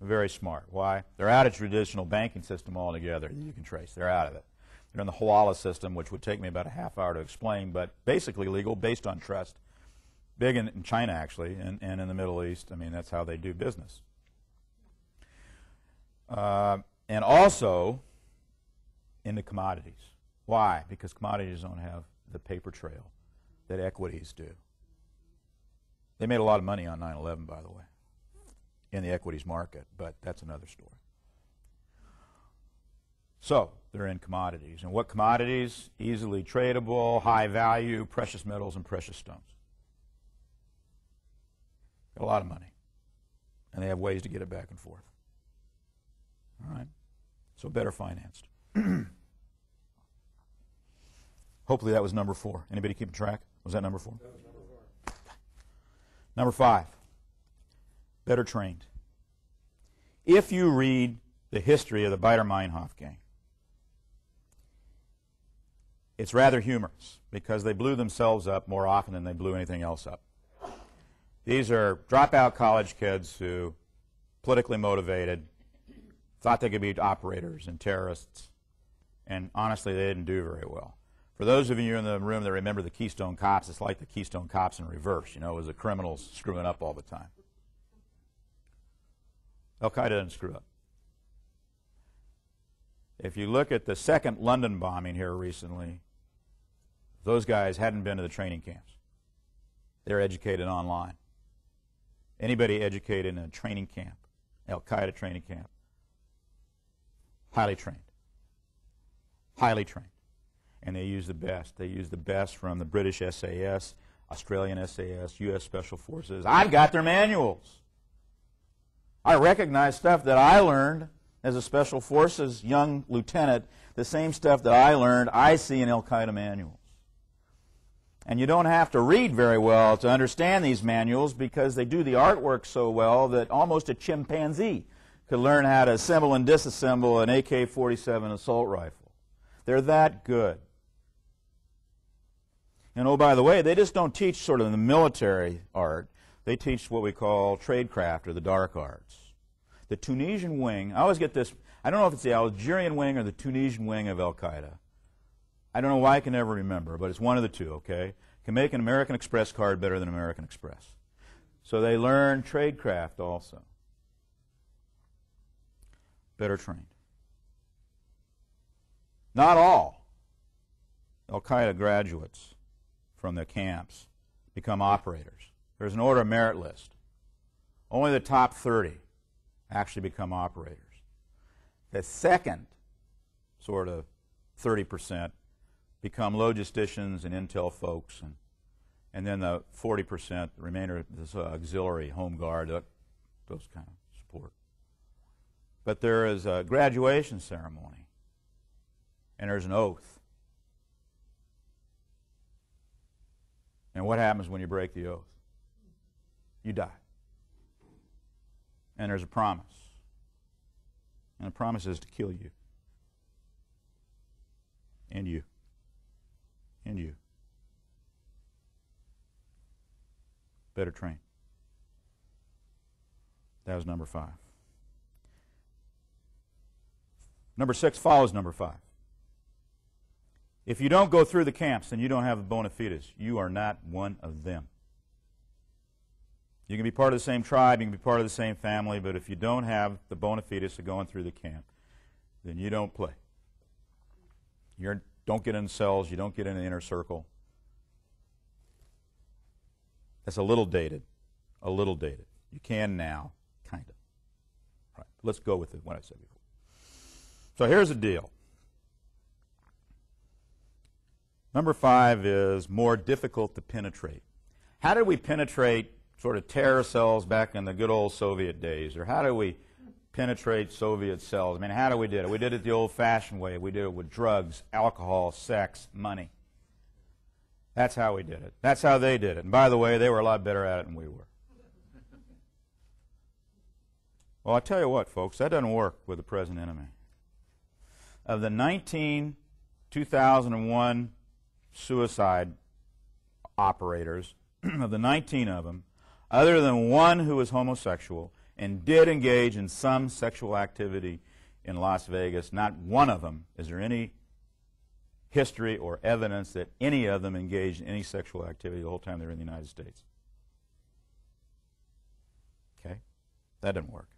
B: Very smart. Why? They're out of traditional banking system altogether that you can trace. They're out of it. They're in the Hawala system, which would take me about a half hour to explain, but basically legal, based on trust. Big in China, actually, and in the Middle East. I mean, that's how they do business. And also into commodities. Why? Because commodities don't have the paper trail that equities do. They made a lot of money on 9/11, by the way, in the equities market, but that's another story. So they're in commodities. And what commodities? Easily tradable, high value, precious metals, and precious stones. Got a lot of money. And they have ways to get it back and forth. All right? So better financed. Hopefully that was number 4. Anybody keeping track? Was that number 4? That was number 4. Number 5. Better trained. If you read the history of the Baader-Meinhof gang, it's rather humorous because they blew themselves up more often than they blew anything else up. These are dropout college kids who, politically motivated, thought they could be operators and terrorists, and honestly, they didn't do very well. For those of you in the room that remember the Keystone Cops, it's like the Keystone Cops in reverse. You know, it was the criminals screwing up all the time. Al-Qaeda didn't screw up. If you look at the second London bombing here recently, those guys hadn't been to the training camps. They're educated online. Anybody educated in a training camp, Al-Qaeda training camp, highly trained. Highly trained. And they use the best. They use the best from the British SAS, Australian SAS, U.S. Special Forces. I've got their manuals. I recognize stuff that I learned as a Special Forces young lieutenant, the same stuff that I learned I see in Al-Qaeda manuals. And you don't have to read very well to understand these manuals because they do the artwork so well that almost a chimpanzee could learn how to assemble and disassemble an AK-47 assault rifle. They're that good. And oh, by the way, they just don't teach sort of the military art. They teach what we call tradecraft or the dark arts. The Tunisian wing, I always get this, I don't know if it's the Algerian wing or the Tunisian wing of Al-Qaeda. I don't know why I can never remember, but it's one of the two, okay? Can make an American Express card better than American Express. So they learn tradecraft also. Better trained. Not all Al-Qaeda graduates from the camps become operators. There's an order of merit list. Only the top 30 actually become operators. The second sort of 30% become logisticians and intel folks, and then the 40%, the remainder, this auxiliary, home guard, those kind of support. But there is a graduation ceremony, and there's an oath. And what happens when you break the oath? You die. And there's a promise. And the promise is to kill you. And you. And you. Better train. That was number 5. Number 6 follows number 5. If you don't go through the camps, then you don't have the bona fides. You are not one of them. You can be part of the same tribe, you can be part of the same family, but if you don't have the bona fides of going through the camp, then you don't play. You don't get in cells, you don't get in the inner circle. That's a little dated. A little dated. You can now, kind of. Right. Let's go with what I said before. So here's the deal. Number 5 is more difficult to penetrate. How did we penetrate sort of terror cells back in the good old Soviet days? Or how do we penetrate Soviet cells? I mean, how do we do it? We did it the old-fashioned way. We did it with drugs, alcohol, sex, money. That's how we did it. That's how they did it. And by the way, they were a lot better at it than we were. Well, I'll tell you what, folks, that doesn't work with the present enemy. Of the 2001 suicide operators, of the 19 of them, other than one who was homosexual and did engage in some sexual activity in Las Vegas, not one of them is there any history or evidence that any of them engaged in any sexual activity the whole time they were in the United States. Okay? That didn't work.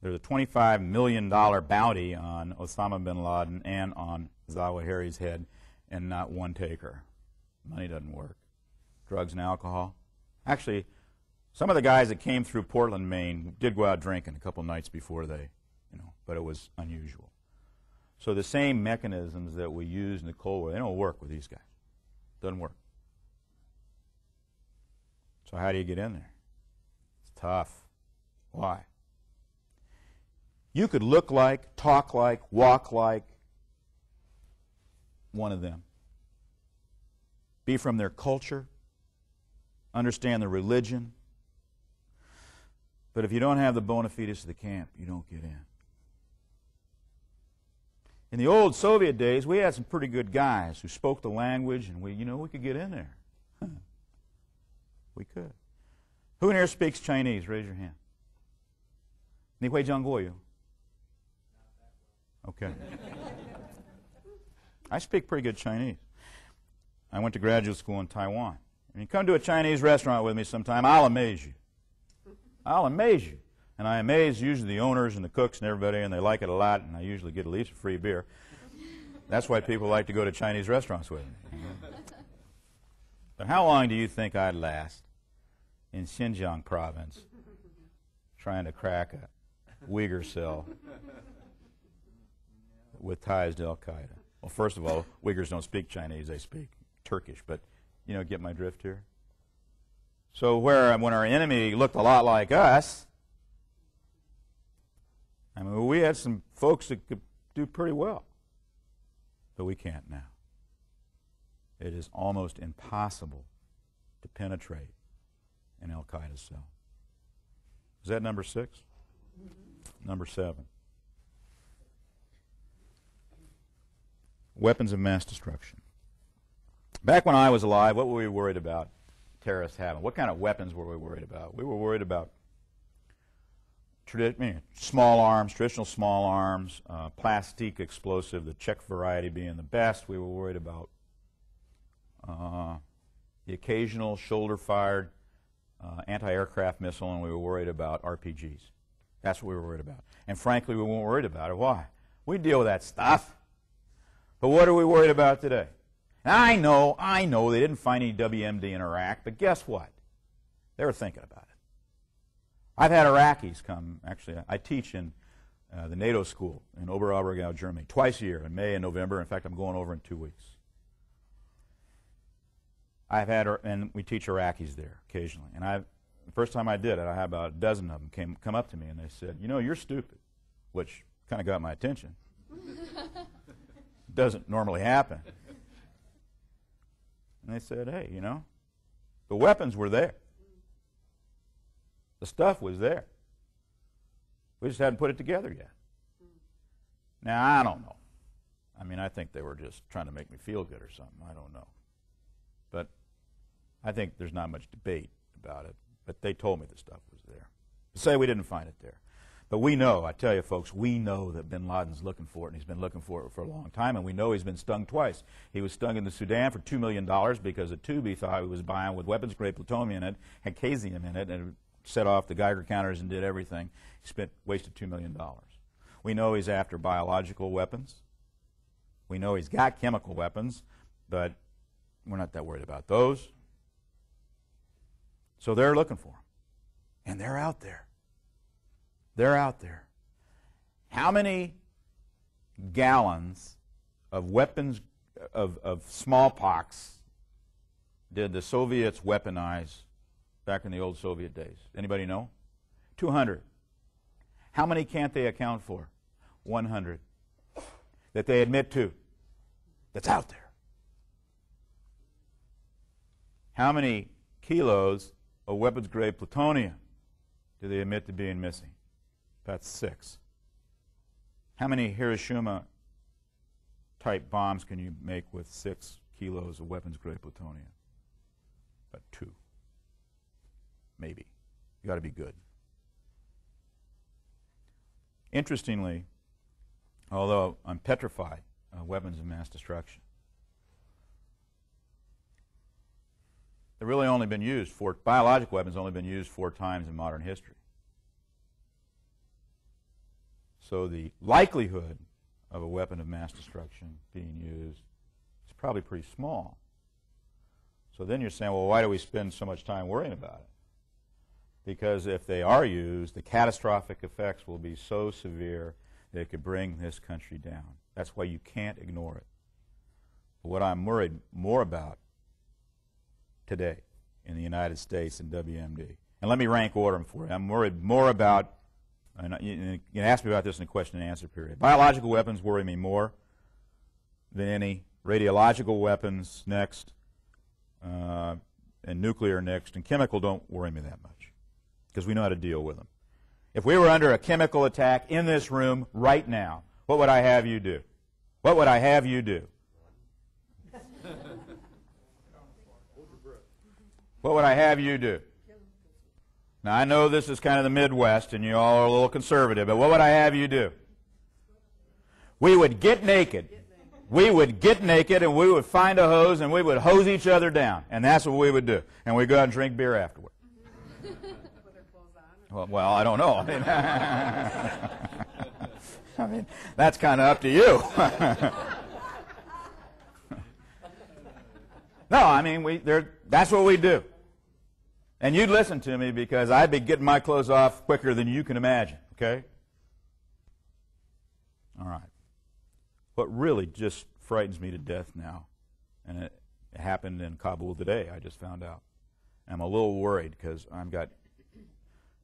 B: There's a $25 million bounty on Osama bin Laden and on Zawahiri's head, and not one taker. Money doesn't work. Drugs and alcohol. Actually, some of the guys that came through Portland, Maine, did go out drinking a couple nights before they, but it was unusual. So the same mechanisms that we use in the Cold War, they don't work with these guys. Doesn't work. So how do you get in there? It's tough. Why? You could look like, talk like, walk like one of them. Be from their culture, understand their religion. But if you don't have the bona fides of the camp, you don't get in. In the old Soviet days, we had some pretty good guys who spoke the language, and we could get in there. We could. Who in here speaks Chinese? Raise your hand. 你会讲国语? Okay. I speak pretty good Chinese. I went to graduate school in Taiwan. And you come to a Chinese restaurant with me sometime, I'll amaze you. I'll amaze you. And I amaze usually the owners and the cooks and everybody, and they like it a lot, and I usually get at least a free beer. That's why people like to go to Chinese restaurants with me. But how long do you think I'd last in Xinjiang province trying to crack a Uyghur cell with ties to Al-Qaeda? Well, first of all, Uyghurs don't speak Chinese, they speak Turkish, but get my drift here? So when our enemy looked a lot like us, I mean, we had some folks that could do pretty well, but we can't now. It is almost impossible to penetrate an Al-Qaeda cell. Is that number 6? Number 7. Weapons of mass destruction. Back when I was alive, what were we worried about terrorists having? What kind of weapons were we worried about? We were worried about small arms, traditional small arms, plastic explosive, the Czech variety being the best. We were worried about the occasional shoulder-fired anti-aircraft missile, and we were worried about RPGs. That's what we were worried about. And frankly, we weren't worried about it. Why? We deal with that stuff. But what are we worried about today? And I know they didn't find any WMD in Iraq, but guess what? They were thinking about it. I've had Iraqis come. Actually, I teach in the NATO school in Oberammergau, Germany, twice a year, in May and November. In fact, I'm going over in 2 weeks. And we teach Iraqis there occasionally. And the first time I did it, I had about a dozen of them come up to me and they said, "You know, you're stupid," which kind of got my attention. Doesn't normally happen. And they said, "Hey, you know, the weapons were there. The stuff was there. We just hadn't put it together yet." Now, I don't know. I mean, I think they were just trying to make me feel good or something. I don't know. But I think there's not much debate about it. But they told me the stuff was there. To say we didn't find it there. But we know, I tell you folks, we know that bin Laden's looking for it, and he's been looking for it for a long time, and we know he's been stung twice. He was stung in the Sudan for $2 million because a tube he thought he was buying with weapons-grade plutonium in it had caesium in it, and it set off the Geiger counters and did everything. He wasted $2 million. We know he's after biological weapons. We know he's got chemical weapons, but we're not that worried about those. So they're looking for him. And they're out there. They're out there. How many gallons of weapons, of smallpox did the Soviets weaponize back in the old Soviet days? Anybody know? 200. How many can't they account for? 100. That they admit to. That's out there. How many kilos of weapons-grade plutonium do they admit to being missing? That's 6. How many Hiroshima-type bombs can you make with 6 kilos of weapons-grade plutonium? About 2. Maybe. You got to be good. Interestingly, although I'm petrified of weapons of mass destruction, they've really only been used biological weapons only been used 4 times in modern history. So the likelihood of a weapon of mass destruction being used is probably pretty small. So then you're saying, well, why do we spend so much time worrying about it? Because if they are used, the catastrophic effects will be so severe that it could bring this country down. That's why you can't ignore it. But what I'm worried more about today in the United States and WMD, and let me rank order them for you. I'm worried more about, and you can ask me about this in the question and answer period. Biological weapons worry me more than any. Radiological weapons next, and nuclear next, and chemical don't worry me that much because we know how to deal with them. If we were under a chemical attack in this room right now, what would I have you do? What would I have you do? What would I have you do? Now, I know this is kind of the Midwest, and you all are a little conservative, but what would I have you do? We would get naked. We would get naked, and we would find a hose, and we would hose each other down. And that's what we would do. And we'd go out and drink beer afterward. Well, I don't know. I mean, that's kind of up to you. No, I mean, that's what we do. And you'd listen to me because I'd be getting my clothes off quicker than you can imagine, okay? All right. What really just frightens me to death now, and it happened in Kabul today, I just found out. I'm a little worried because I've got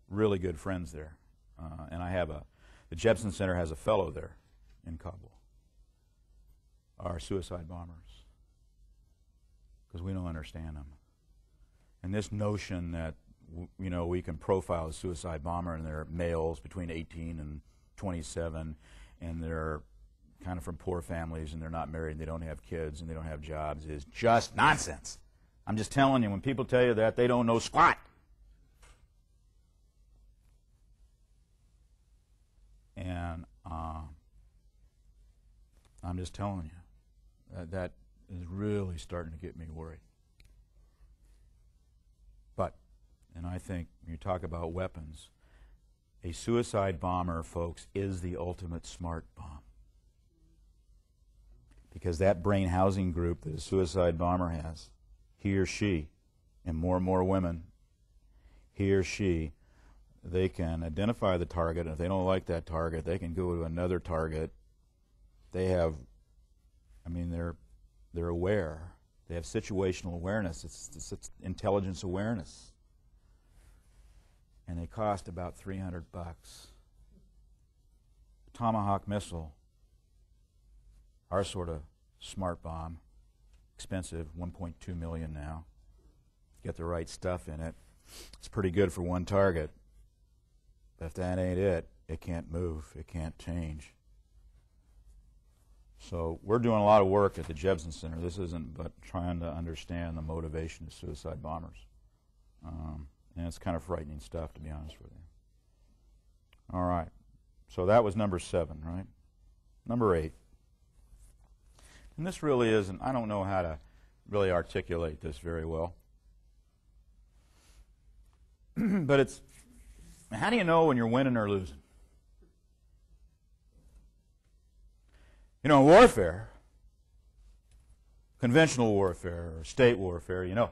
B: really good friends there. And I have the Jepson Center has a fellow there in Kabul. Are suicide bombers. Because we don't understand them. And this notion that, you know, we can profile a suicide bomber and they're males between 18 and 27 and they're kind of from poor families, and they're not married, and they don't have kids, and they don't have jobs, is just nonsense. I'm just telling you, when people tell you that, they don't know squat. And I'm just telling you, that is really starting to get me worried. But, and I think when you talk about weapons, a suicide bomber, folks, is the ultimate smart bomb. Because that brain housing group that a suicide bomber has, he or she, and more women, he or she, they can identify the target, and if they don't like that target, they can go to another target. They have, I mean, they're aware. They have situational awareness. It's intelligence awareness. And they cost about $300. Tomahawk missile, our sort of smart bomb, expensive, $1.2 million now. Get the right stuff in it. It's pretty good for one target. But if that ain't it, it can't move. It can't change. So we're doing a lot of work at the Jebsen Center. This isn't but trying to understand the motivation of suicide bombers. And it's kind of frightening stuff, to be honest with you. All right. So that was number 7, right? Number 8. And this really isn't, I don't know how to really articulate this very well. But it's, how do you know when you're winning or losing? You know, in warfare, conventional warfare or state warfare, you know,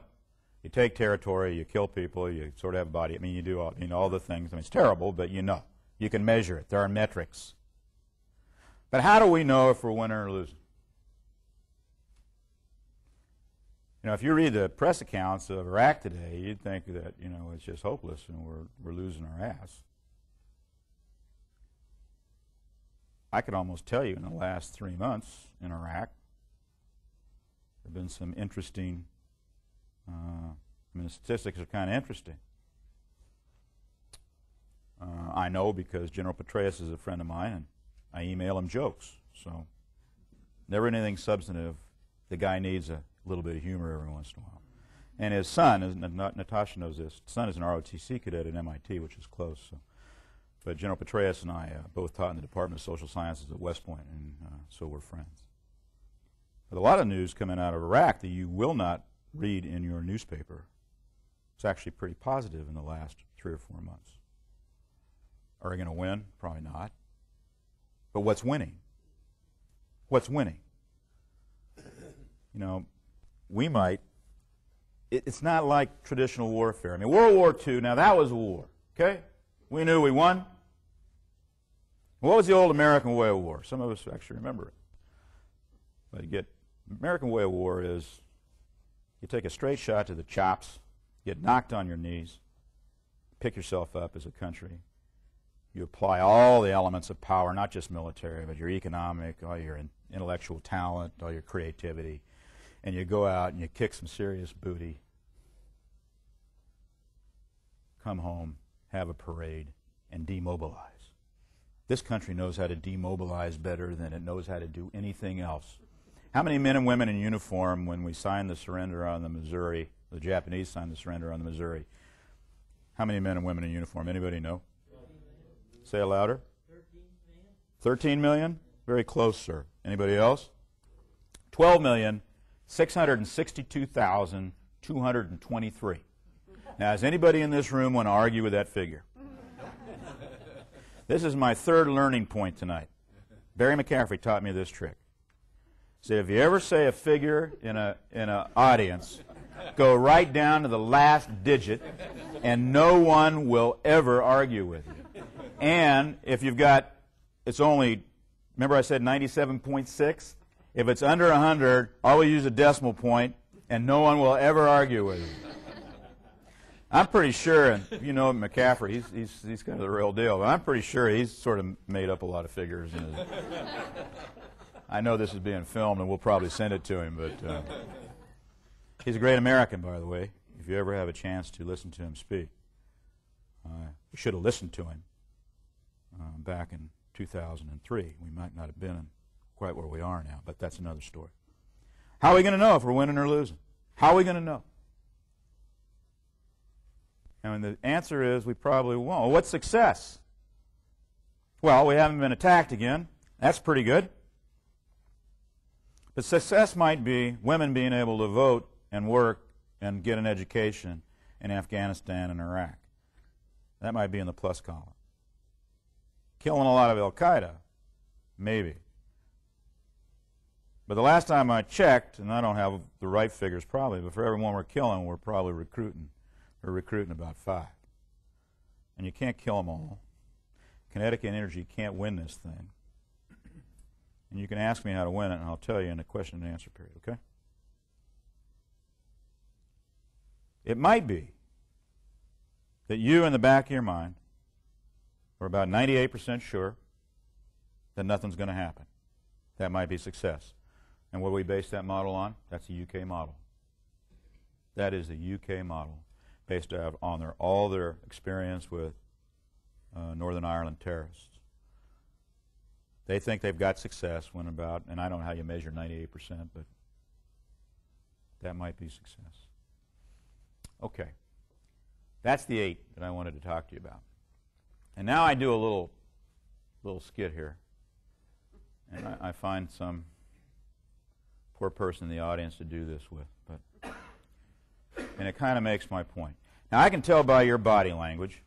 B: you take territory, you kill people, you sort of have a body. I mean, you do all the things. I mean, it's terrible, but you know. You can measure it. There are metrics. But how do we know if we're winning or losing? You know, if you read the press accounts of Iraq today, you'd think that, you know, it's just hopeless and we're losing our ass. I could almost tell you in the last 3 months in Iraq, there have been some interesting, the statistics are kind of interesting. I know because General Petraeus is a friend of mine, and I email him jokes. So never anything substantive. The guy needs a little bit of humor every once in a while. And his son, Natasha knows this, his son is an ROTC cadet at MIT, which is close. So. But General Petraeus and I both taught in the Department of Social Sciences at West Point, and so we're friends. But a lot of news coming out of Iraq that you will not read in your newspaper. It's actually pretty positive in the last 3 or 4 months. Are we going to win? Probably not. But what's winning? What's winning? You know, we might. It's not like traditional warfare. I mean, World War II, now that was a war, okay? We knew we won. What was the old American way of war? Some of us actually remember it. But you get, American way of war is you take a straight shot to the chops, get knocked on your knees, pick yourself up as a country. You apply all the elements of power, not just military, but your economic, all your intellectual talent, all your creativity, and you go out and you kick some serious booty, come home, have a parade, and demobilize. This country knows how to demobilize better than it knows how to do anything else. How many men and women in uniform, when we signed the surrender on the Missouri, the Japanese signed the surrender on the Missouri, how many men and women in uniform? Anybody know? Say it louder. 13 million? Very close, sir. Anybody else? 12,662,223. Now, does anybody in this room want to argue with that figure? This is my third learning point tonight. Barry McCaffrey taught me this trick. He said, if you ever say a figure in an audience, go right down to the last digit, and no one will ever argue with you. And if you've got, it's only, remember I said 97.6? If it's under 100, always use a decimal point, and no one will ever argue with you. I'm pretty sure, and you know McCaffrey, he's kind of the real deal, but I'm pretty sure he's sort of made up a lot of figures. I know this is being filmed, and we'll probably send it to him, but he's a great American, by the way. If you ever have a chance to listen to him speak, we should have listened to him back in 2003. We might not have been in quite where we are now, but that's another story. How are we going to know if we're winning or losing? How are we going to know? And the answer is we probably won't. Well, what's success? Well, we haven't been attacked again. That's pretty good. But success might be women being able to vote and work and get an education in Afghanistan and Iraq. That might be in the plus column. Killing a lot of Al-Qaeda, maybe. But the last time I checked, and I don't have the right figures probably, but for everyone we're killing, we're probably recruiting. We're recruiting about 5. And you can't kill them all. Kinetic energy can't win this thing. And you can ask me how to win it, and I'll tell you in the question and answer period, okay? It might be that you, in the back of your mind, are about 98% sure that nothing's going to happen. That might be success. And what do we base that model on? That's the UK model. That is the UK model, based on all their experience with Northern Ireland terrorists. They think they've got success when about, and I don't know how you measure 98%, but that might be success. Okay. That's the 8 that I wanted to talk to you about. And now I do a little skit here. And I find some poor person in the audience to do this with. And it kind of makes my point. Now, I can tell by your body language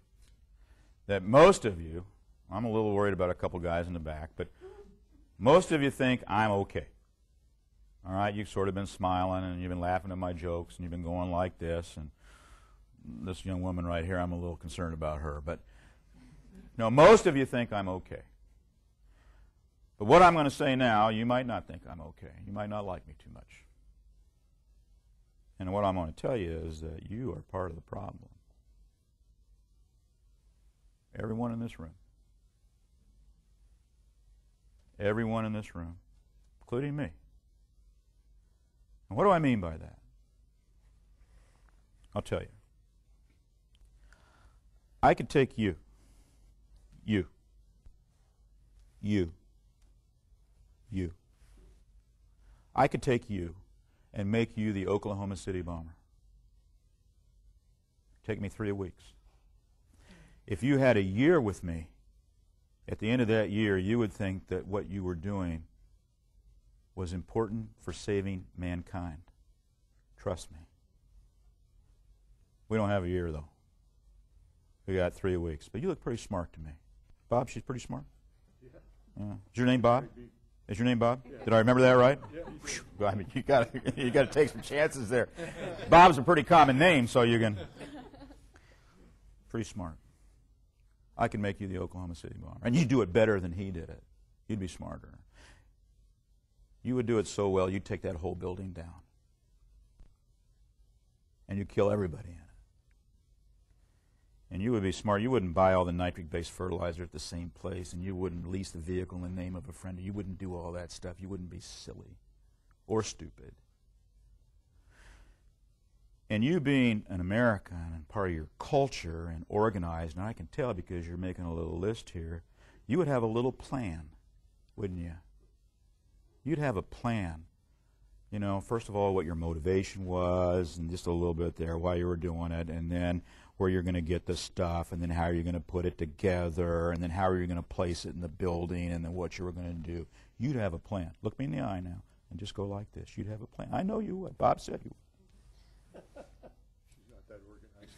B: that most of you, I'm a little worried about a couple guys in the back, but most of you think I'm okay. All right? You've sort of been smiling, and you've been laughing at my jokes, and you've been going like this. And this young woman right here, I'm a little concerned about her. But no, most of you think I'm okay. But what I'm going to say now, you might not think I'm okay. You might not like me too much. And what I'm going to tell you is that you are part of the problem. Everyone in this room. Everyone in this room, including me. And what do I mean by that? I'll tell you. I could take you. I could take you and make you the Oklahoma City bomber. Take me 3 weeks. If you had a year with me, at the end of that year, you would think that what you were doing was important for saving mankind. Trust me. We don't have a year, though. We got 3 weeks. But you look pretty smart to me. Bob, she's pretty smart? Yeah. Is your name Bob? Is your name Bob? Yeah. Did I remember that right? Yeah. I mean, you got to take some chances there. Bob's a pretty common name, so you can. Pretty smart. I can make you the Oklahoma City bomber. And you'd do it better than he did it. You'd be smarter. You would do it so well, you'd take that whole building down. And you'd kill everybody in it. And you would be smart. You wouldn't buy all the nitric-based fertilizer at the same place, and you wouldn't lease the vehicle in the name of a friend. You wouldn't do all that stuff. You wouldn't be silly or stupid. And you being an American and part of your culture and organized, and I can tell because you're making a little list here, you would have a little plan, wouldn't you? You'd have a plan. You know, first of all, what your motivation was, and just a little bit there, why you were doing it, and then where you're going to get the stuff, and then how you're going to put it together, and then how you're going to place it in the building, and then what you were going to do. You'd have a plan. Look me in the eye now and just go like this. You'd have a plan. I know you would. Bob said you would.
C: She's not that organized.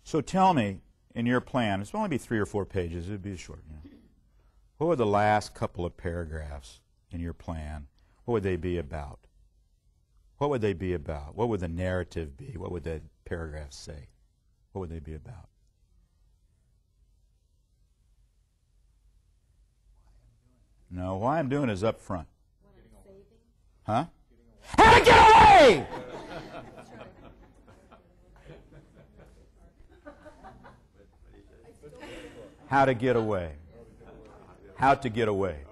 B: So tell me, in your plan, it's only be 3 or 4 pages. It would be short. You know. What would the last couple of paragraphs in your plan, what would they be about? What would they be about? What would the narrative be? What would the paragraph say? What would they be about? No, why I'm doing is up front. Huh? How to get away! How to get away. How to get away.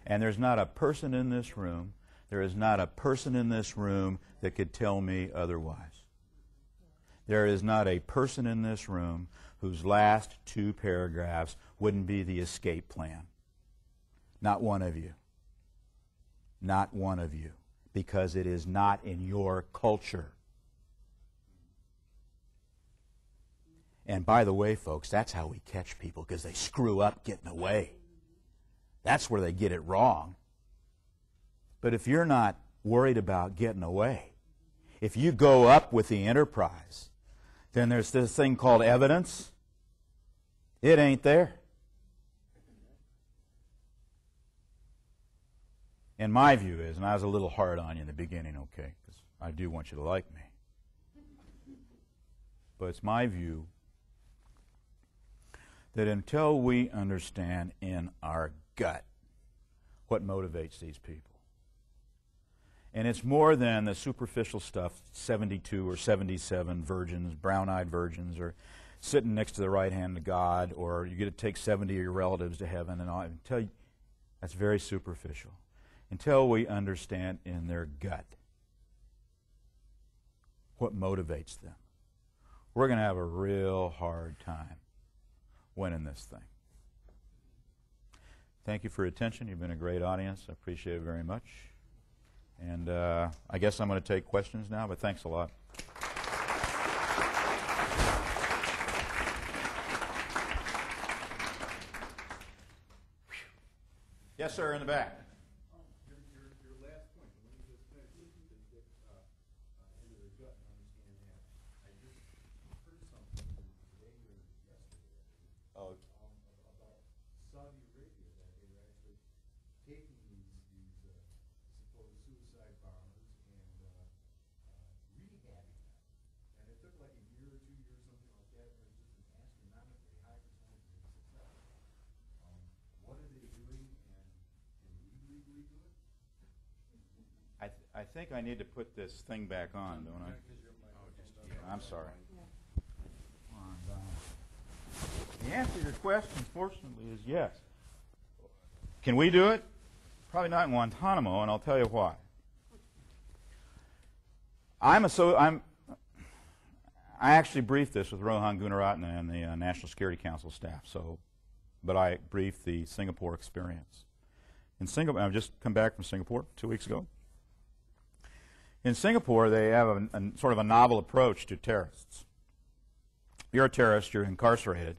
B: And there's not a person in this room, there is not a person in this room that could tell me otherwise. There is not a person in this room whose last 2 paragraphs wouldn't be the escape plan. Not one of you. Not one of you. Because it is not in your culture. And by the way, folks, that's how we catch people, because they screw up getting away. That's where they get it wrong. But if you're not worried about getting away, if you go up with the enterprise, then there's this thing called evidence. It ain't there. And my view is, and I was a little hard on you in the beginning, okay, because I do want you to like me. But it's my view that until we understand in our gut what motivates these people, and it's more than the superficial stuff, 72 or 77 virgins, brown-eyed virgins, or sitting next to the right hand of God, or you get to take 70 of your relatives to heaven, and all. That's very superficial. Until we understand in their gut what motivates them, we're going to have a real hard time winning this thing. Thank you for your attention. You've been a great audience. I appreciate it very much. And I guess I'm going to take questions now, but thanks a lot. Yes, sir, in the back.
C: Your last point, when you just finished, you didn't get into the gut and understand that. I just heard something today or yesterday
B: Oh.
C: about Saudi Arabia, that they were actually taking these supposed suicide bombers and rehabbing them. And it took like a year or 2 years, something like that, and it was just an astronomically high percentage of success. What are they doing, and can we legally do it?
B: I think I need to put this thing back on, don't I? I'm sorry. The answer to your question, fortunately, is yes. Can we do it? Probably not in Guantanamo, and I'll tell you why. I actually briefed this with Rohan Gunaratne and the National Security Council staff, but I briefed the Singapore experience. In Singapore, I've just come back from Singapore 2 weeks ago. In Singapore, they have a sort of a novel approach to terrorists. You're a terrorist, you're incarcerated,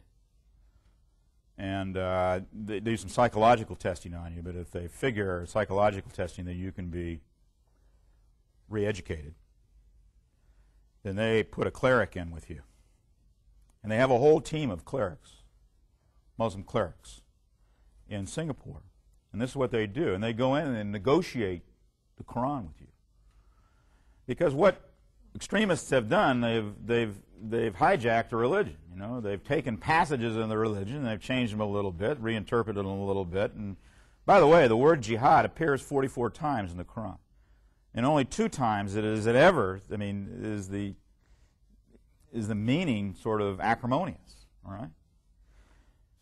B: and they do some psychological testing on you, but if they figure psychological testing that you can be re-educated, then they put a cleric in with you. And they have a whole team of clerics, Muslim clerics, in Singapore. And this is what they do. And they go in and negotiate the Quran with you. Because what extremists have done, they've hijacked a religion. You know, they've taken passages in the religion, and they've changed them a little bit, reinterpreted them a little bit. And by the way, the word jihad appears 44 times in the Quran, and only 2 times is the meaning sort of acrimonious. All right.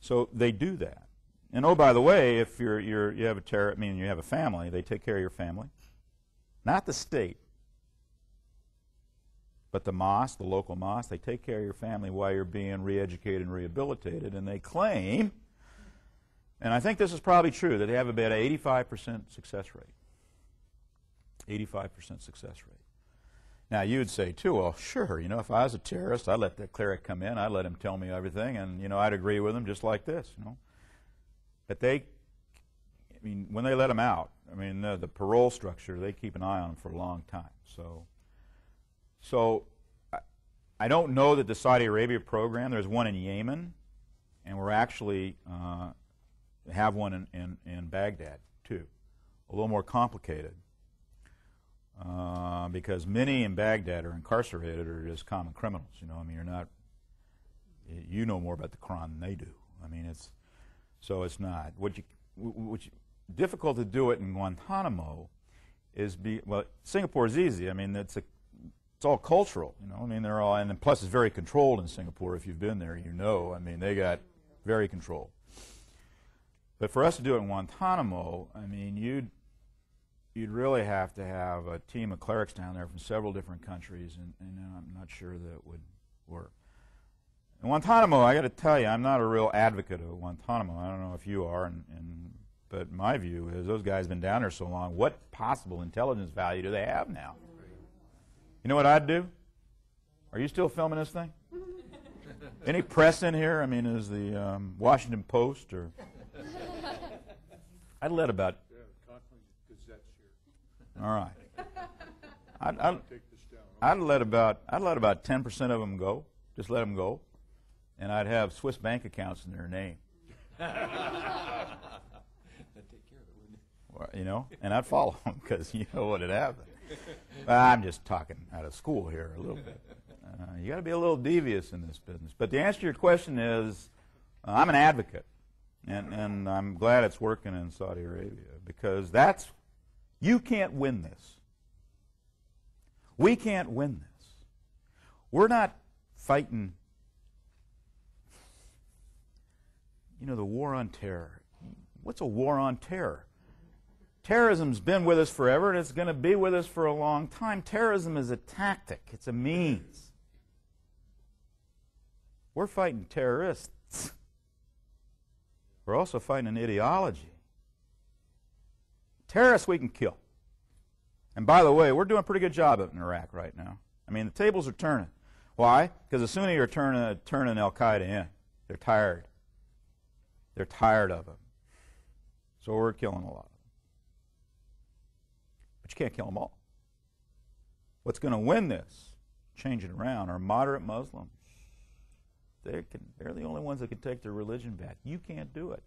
B: So they do that. And oh, by the way, if you have you have a family, they take care of your family, not the state. But the mosque, the local mosque, they take care of your family while you're being re-educated and rehabilitated, and they claim, and I think this is probably true, that they have about an 85% success rate. 85% success rate. Now, you would say, too, well, sure, if I was a terrorist, I'd let that cleric come in, I'd let him tell me everything, and, I'd agree with him just like this, But when they let them out, the parole structure, they keep an eye on them for a long time, So I don't know that the Saudi Arabia program, there's one in Yemen, and we're actually have one in Baghdad, too. A little more complicated, because many in Baghdad are incarcerated or just common criminals. You know more about the Quran than they do. It's not. Difficult to do it in Guantanamo is, Singapore is easy. It's all cultural, they're all, and plus it's very controlled in Singapore. If you've been there, they got very controlled. But for us to do it in Guantanamo, you'd really have to have a team of clerics down there from several different countries, and I'm not sure that it would work. In Guantanamo, I got to tell you, I'm not a real advocate of Guantanamo. I don't know if you are, but my view is those guys have been down there so long, what possible intelligence value do they have now? You know what I'd do? Are you still filming this thing? Any press in here? I mean, is the Washington Post or... I'd let about...
C: Yeah, Conklin Gazette's here.
B: All right.
C: Take this down.
B: I'd let about 10% of them go. Just let them go, and I'd have Swiss bank accounts in their name.
E: That'd take care of it, wouldn't it?
B: Well, you know, and I'd follow them because you know what had happened. I'm just talking out of school here a little bit. You got to be a little devious in this business. But the answer to your question is, I'm an advocate, and I'm glad it's working in Saudi Arabia because you can't win this. We can't win this. We're not fighting, the war on terror. What's a war on terror? Terrorism's been with us forever, and it's going to be with us for a long time. Terrorism is a tactic. It's a means. We're fighting terrorists. We're also fighting an ideology. Terrorists we can kill. And by the way, we're doing a pretty good job in Iraq right now. I mean, the tables are turning. Why? Because the Sunni are turning Al-Qaeda in. They're tired. They're tired of them. So we're killing a lot of them. But you can't kill them all. What's going to win this, change it around, are moderate Muslims. They're the only ones that can take their religion back. You can't do it.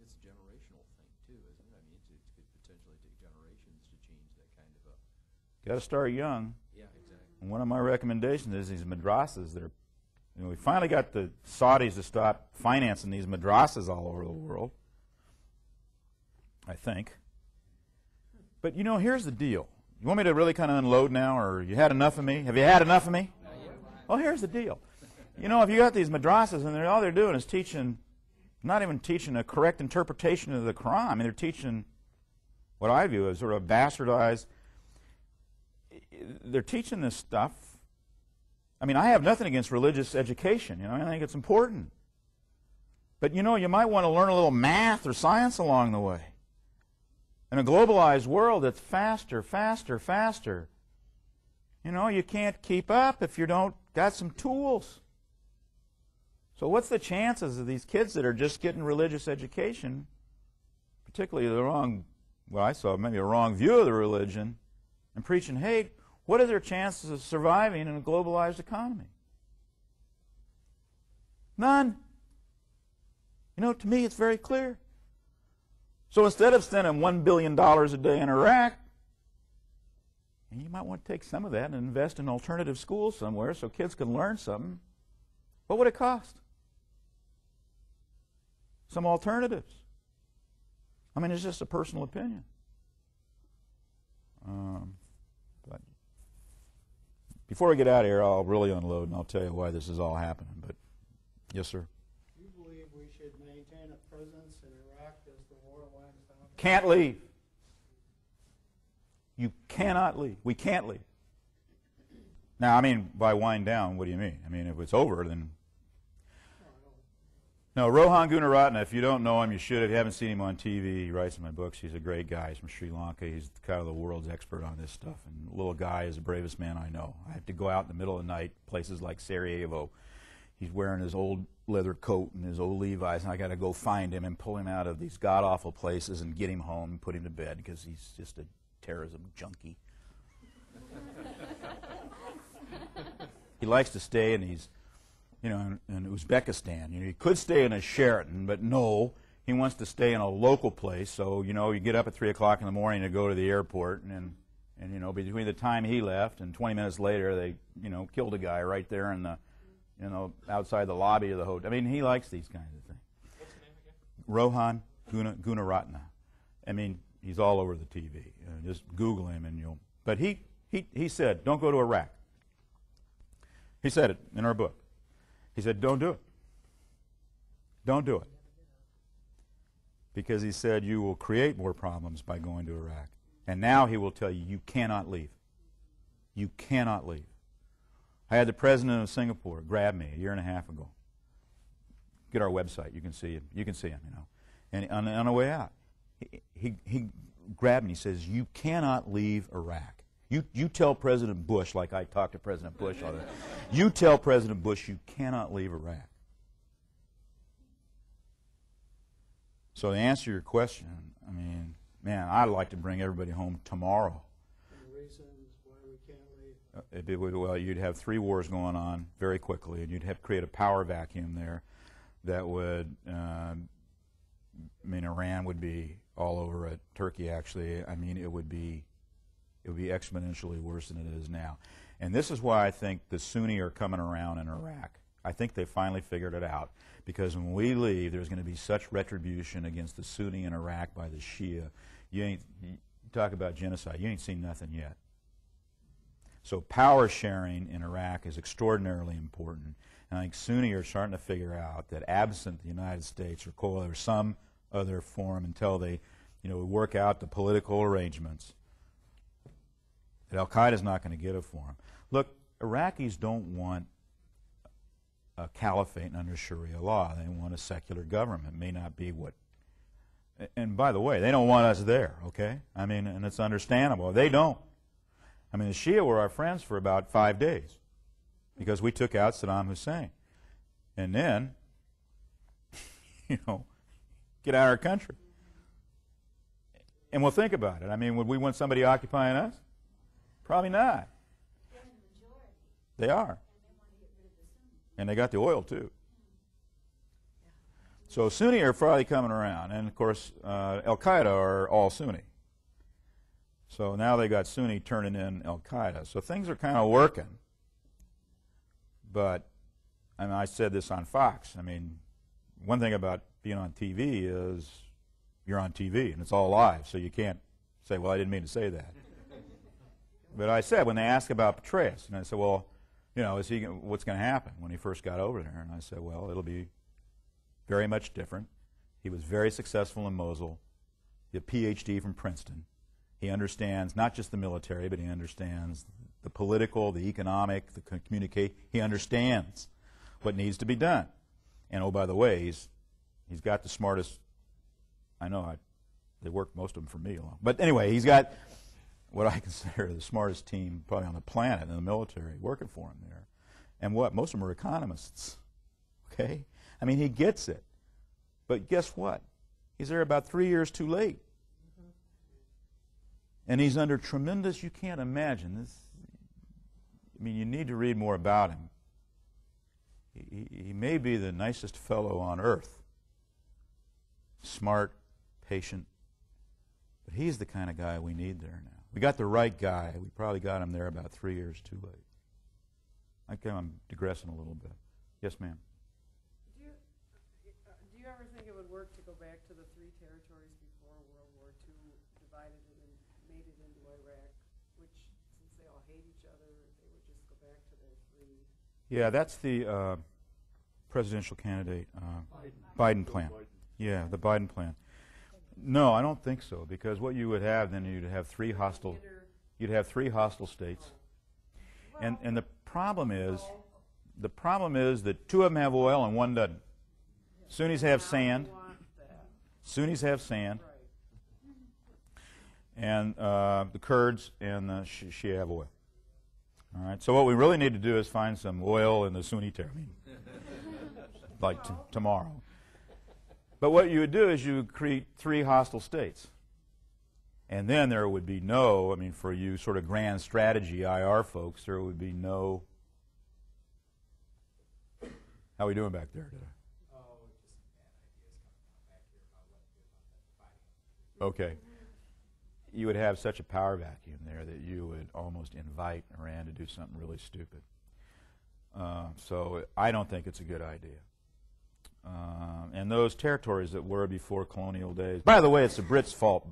E: It's a generational thing, too, isn't it? I mean, it could potentially take generations to change that kind of a...
B: Got to start young.
E: Yeah, exactly.
B: And one of my recommendations is these madrasas. We finally got the Saudis to stop financing these madrasas all over the world, I think. But, here's the deal. You want me to really kind of unload now, or you had enough of me? Have you had enough of me? Well, here's the deal. If you got these madrasas, and all they're doing is not even teaching a correct interpretation of the Quran. I mean, they're teaching what I view as sort of bastardized. They're teaching this stuff. I mean, I have nothing against religious education. I think it's important. But, you might want to learn a little math or science along the way. In a globalized world that's faster, faster, faster, you can't keep up if you don't got some tools. So what's the chances of these kids that are just getting religious education, particularly I saw maybe a wrong view of the religion, and preaching hate, what are their chances of surviving in a globalized economy? None. To me it's very clear. So instead of spending $1 billion a day in Iraq, and you might want to take some of that and invest in alternative schools somewhere so kids can learn something. What would it cost? Some alternatives. I mean, it's just a personal opinion. But before we get out of here, I'll really unload and I'll tell you why this is all happening. But yes, sir.
F: Do you believe we should maintain a presence in Iraq as the war winds down?
B: Can't leave. You cannot leave. We can't leave. Now, I mean, by wind down, what do you mean? I mean, if it's over, then... No, Rohan Gunaratne, if you don't know him, you should. If you haven't seen him on TV, he writes in my books. He's a great guy. He's from Sri Lanka. He's kind of the world's expert on this stuff. And the little guy is the bravest man I know. I have to go out in the middle of the night, places like Sarajevo. He's wearing his old leather coat and his old Levi's, and I got to go find him and pull him out of these god-awful places and get him home and put him to bed because he's just a terrorism junkie. He likes to stay, and he's, in Uzbekistan. He could stay in a Sheraton, but no, he wants to stay in a local place. So, you get up at 3 o'clock in the morning to go to the airport, and between the time he left and 20 minutes later, they, killed a guy right there in the, outside the lobby of the hotel. I mean, he likes these kinds of things.
E: What's the name
B: Rohan
E: again?
B: Gunaratne. I mean, he's all over the TV. Just Google him and you'll... But he said, don't go to Iraq. He said it in our book. He said, don't do it. Don't do it. Because he said you will create more problems by going to Iraq. And now he will tell you, you cannot leave. You cannot leave. I had the president of Singapore grab me a year and a half ago. Get our website. You can see him. You can see him, you know. And on the way out, he grabbed me. He says, you cannot leave Iraq. You tell President Bush, like I talked to President Bush all the time, you tell President Bush you cannot leave Iraq. So to answer your question, I mean, man, I'd like to bring everybody home tomorrow.
F: And the reasons why we can't leave.
B: Well, you'd have 3 wars going on very quickly, and you'd have to create a power vacuum there that would, I mean, Iran would be all over it. Turkey, actually, I mean, it would be exponentially worse than it is now. And this is why I think the Sunni are coming around in Iraq. I think they finally figured it out, because when we leave, there's going to be such retribution against the Sunni in Iraq by the Shia. You talk about genocide, you ain't seen nothing yet. So power sharing in Iraq is extraordinarily important. And I think Sunni are starting to figure out that absent the United States or some other form until they, work out the political arrangements, that Al-Qaeda is not going to get it for them. Look, Iraqis don't want a caliphate under Sharia law. They want a secular government. It may not be what... And by the way, they don't want us there, okay? I mean, and it's understandable. They don't. I mean, the Shia were our friends for about 5 days because we took out Saddam Hussein. And then, get out of our country. And we'll think about it. I mean, would we want somebody occupying us? Probably not. They are. And they got the oil, too. So Sunni are probably coming around. And, of course, Al-Qaeda are all Sunni. So now they got Sunni turning in Al-Qaeda. So things are kind of working. But, I mean, I said this on Fox. I mean, one thing about being on TV is you're on TV, and it's all live. So you can't say, well, I didn't mean to say that. But I said, when they asked about Petraeus, and I said, well, what's going to happen when he first got over there? And I said, well, it'll be very much different. He was very successful in Mosul. He had a PhD from Princeton. He understands not just the military, but he understands the political, the economic, the communicate. He understands what needs to be done. And oh, by the way, he's got the smartest. I know they work most of them for me alone. But anyway, he's got what I consider the smartest team probably on the planet in the military working for him there. And most of them are economists. Okay? I mean, he gets it. But guess what? He's there about 3 years too late. And he's under tremendous, you can't imagine this. I mean, you need to read more about him. He may be the nicest fellow on earth. Smart, patient. But he's the kind of guy we need there now. We got the right guy. We probably got him there about 3 years too late. I think I'm digressing a little bit. Yes, ma'am.
G: Do you ever think it would work to go back to the 3 territories before World War II, divided it and made it into Iraq, which, since they all hate each other, they would just go back to their 3?
B: Yeah, that's the presidential candidate Biden plan. Yeah, the Biden plan. No, I don't think so, because what you would have then, you'd have 3 hostile states. And the problem is that 2 of them have oil and 1 doesn't. Sunnis have sand. Sunnis have sand. And the Kurds and the Shia have oil. All right. So what we really need to do is find some oil in the Sunni territory, like tomorrow. But what you would do is you would create 3 hostile states. And then there would be no, I mean, for you sort of grand strategy IR folks, there would be no... How are we doing back there today?
D: Oh, just some bad ideas coming out back here about what to do about that fighting.
B: Okay. You would have such a power vacuum there that you would almost invite Iran to do something really stupid. So I don't think it's a good idea. And those territories that were before colonial days... By the way, it's the Brits' fault.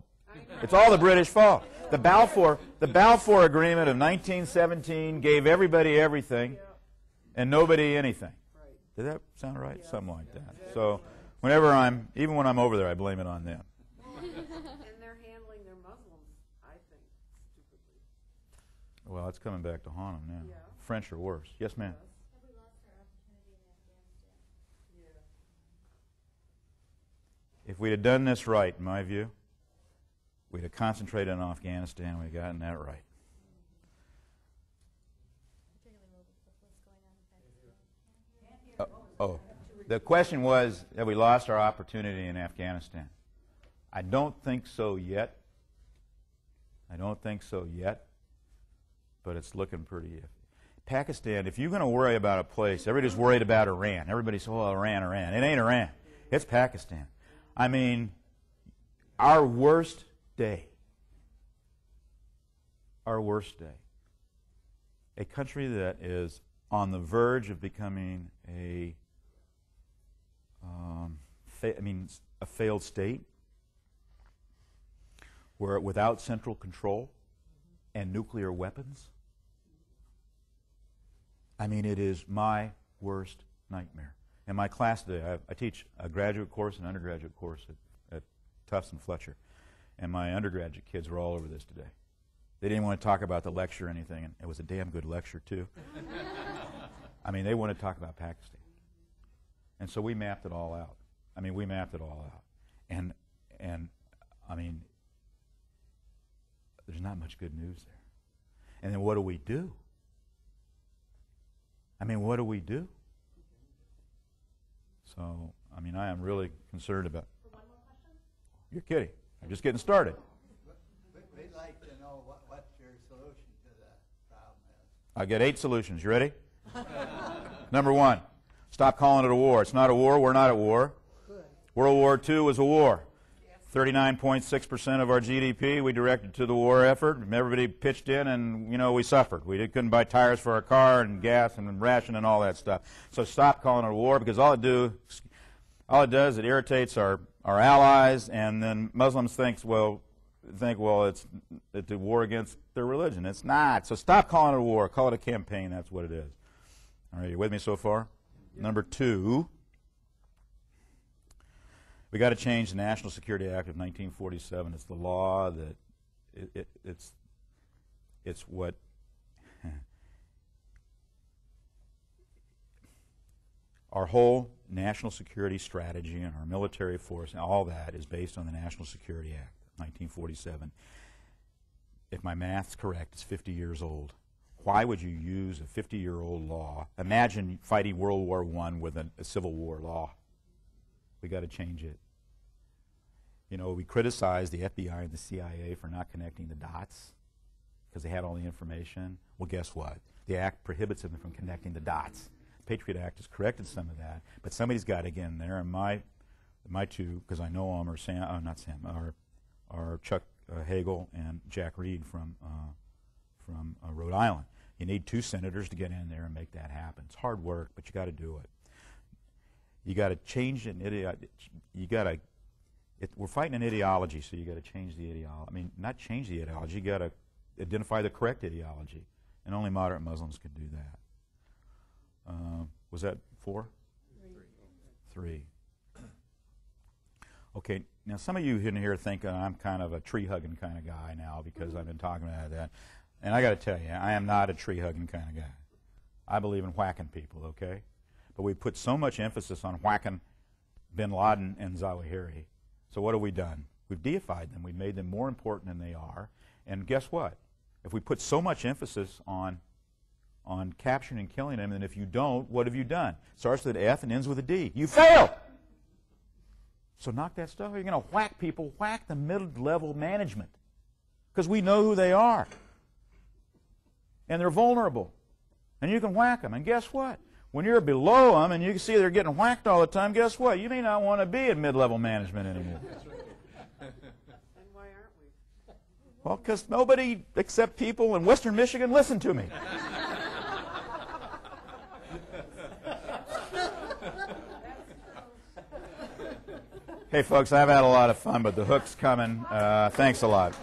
B: It's all the British fault. The Balfour Agreement of 1917 gave everybody everything and nobody anything. Did that sound right? Yeah. Something like that. So even when I'm over there, I blame it on them.
G: And they're handling their Muslims, I
B: Well, it's coming back to haunt them now.
G: Yeah.
B: French are worse. Yes, ma'am.
G: Yes.
H: Have we lost our opportunity in Afghanistan?
G: Yeah.
B: If we'd have done this right, in my view, we'd have concentrated on Afghanistan and we'd gotten that right.
H: Particularly with what's going on in Pakistan.
B: The question was, have we lost our opportunity in Afghanistan? I don't think so yet. I don't think so yet, but it's looking pretty iffy. Pakistan, if you're going to worry about a place, everybody's worried about Iran. Everybody says, oh, Iran. It ain't Iran. It's Pakistan. I mean, our worst day, a country that is on the verge of becoming a failed state, where without central control and nuclear weapons. I mean, it is my worst nightmare. In my class today, I teach a graduate course and undergraduate course at Tufts and Fletcher, and my undergraduate kids were all over this today. They didn't want to talk about the lecture or anything, and it was a damn good lecture, too. I mean, they wanted to talk about Pakistan. And so we mapped it all out. I mean, And I mean, there's not much good news there. And then what do we do? I mean, what do we do? So, I mean, I am really concerned about...
A: For one more question?
B: You're kidding. I'm just getting started.
F: We'd like to know what's your solution to that problem is.
B: I got 8 solutions. You ready? Number 1, stop calling it a war. It's not a war. We're not at war.
G: Good.
B: World War II was a war. 39.6% of our GDP we directed to the war effort. Everybody pitched in, and we suffered. We couldn't buy tires for our car and gas and ration and all that stuff. So stop calling it a war, because all it does, it irritates our allies, and then Muslims think it's a war against their religion. It's not. So stop calling it a war. Call it a campaign. That's what it is. All right, you with me so far? Yeah. Number 2. We got to change the National Security Act of 1947. It's the law that it's what our whole national security strategy and our military force and all that is based on the National Security Act of 1947. If my math's correct, it's 50 years old. Why would you use a 50-year-old law? Imagine fighting World War I with a Civil War law. We got to change it. We criticized the FBI and the CIA for not connecting the dots because they had all the information. Well, guess what? The Act prohibits them from connecting the dots. The Patriot Act has corrected some of that, but somebody's got to get in there. And my 2, because I know them, are Chuck Hagel and Jack Reed from Rhode Island. You need 2 senators to get in there and make that happen. It's hard work, but you got to do it. You got to change an ideology. We're fighting an ideology, so you got to change the ideology. I mean, not change the ideology. You got to identify the correct ideology, and only moderate Muslims can do that. Was that 4? 3. Okay. Now, some of you in here think I'm kind of a tree-hugging kind of guy now because I've been talking about that, and I got to tell you, I am not a tree-hugging kind of guy. I believe in whacking people. Okay. But we put so much emphasis on whacking bin Laden and Zawahiri. So what have we done? We've deified them. We've made them more important than they are. And guess what? If we put so much emphasis on capturing and killing them, then if you don't, what have you done? Starts with an F and ends with a D. You failed! So knock that stuff. You're going to whack people. Whack the mid-level management. Because we know who they are. And they're vulnerable. And you can whack them. And guess what? When you're below them and you can see they're getting whacked all the time, guess what? You may not want to be in mid-level management anymore.
G: And why aren't we?
B: Well, because nobody except people in Western Michigan listen to me. Hey, folks, I've had a lot of fun, but the hook's coming. Thanks a lot.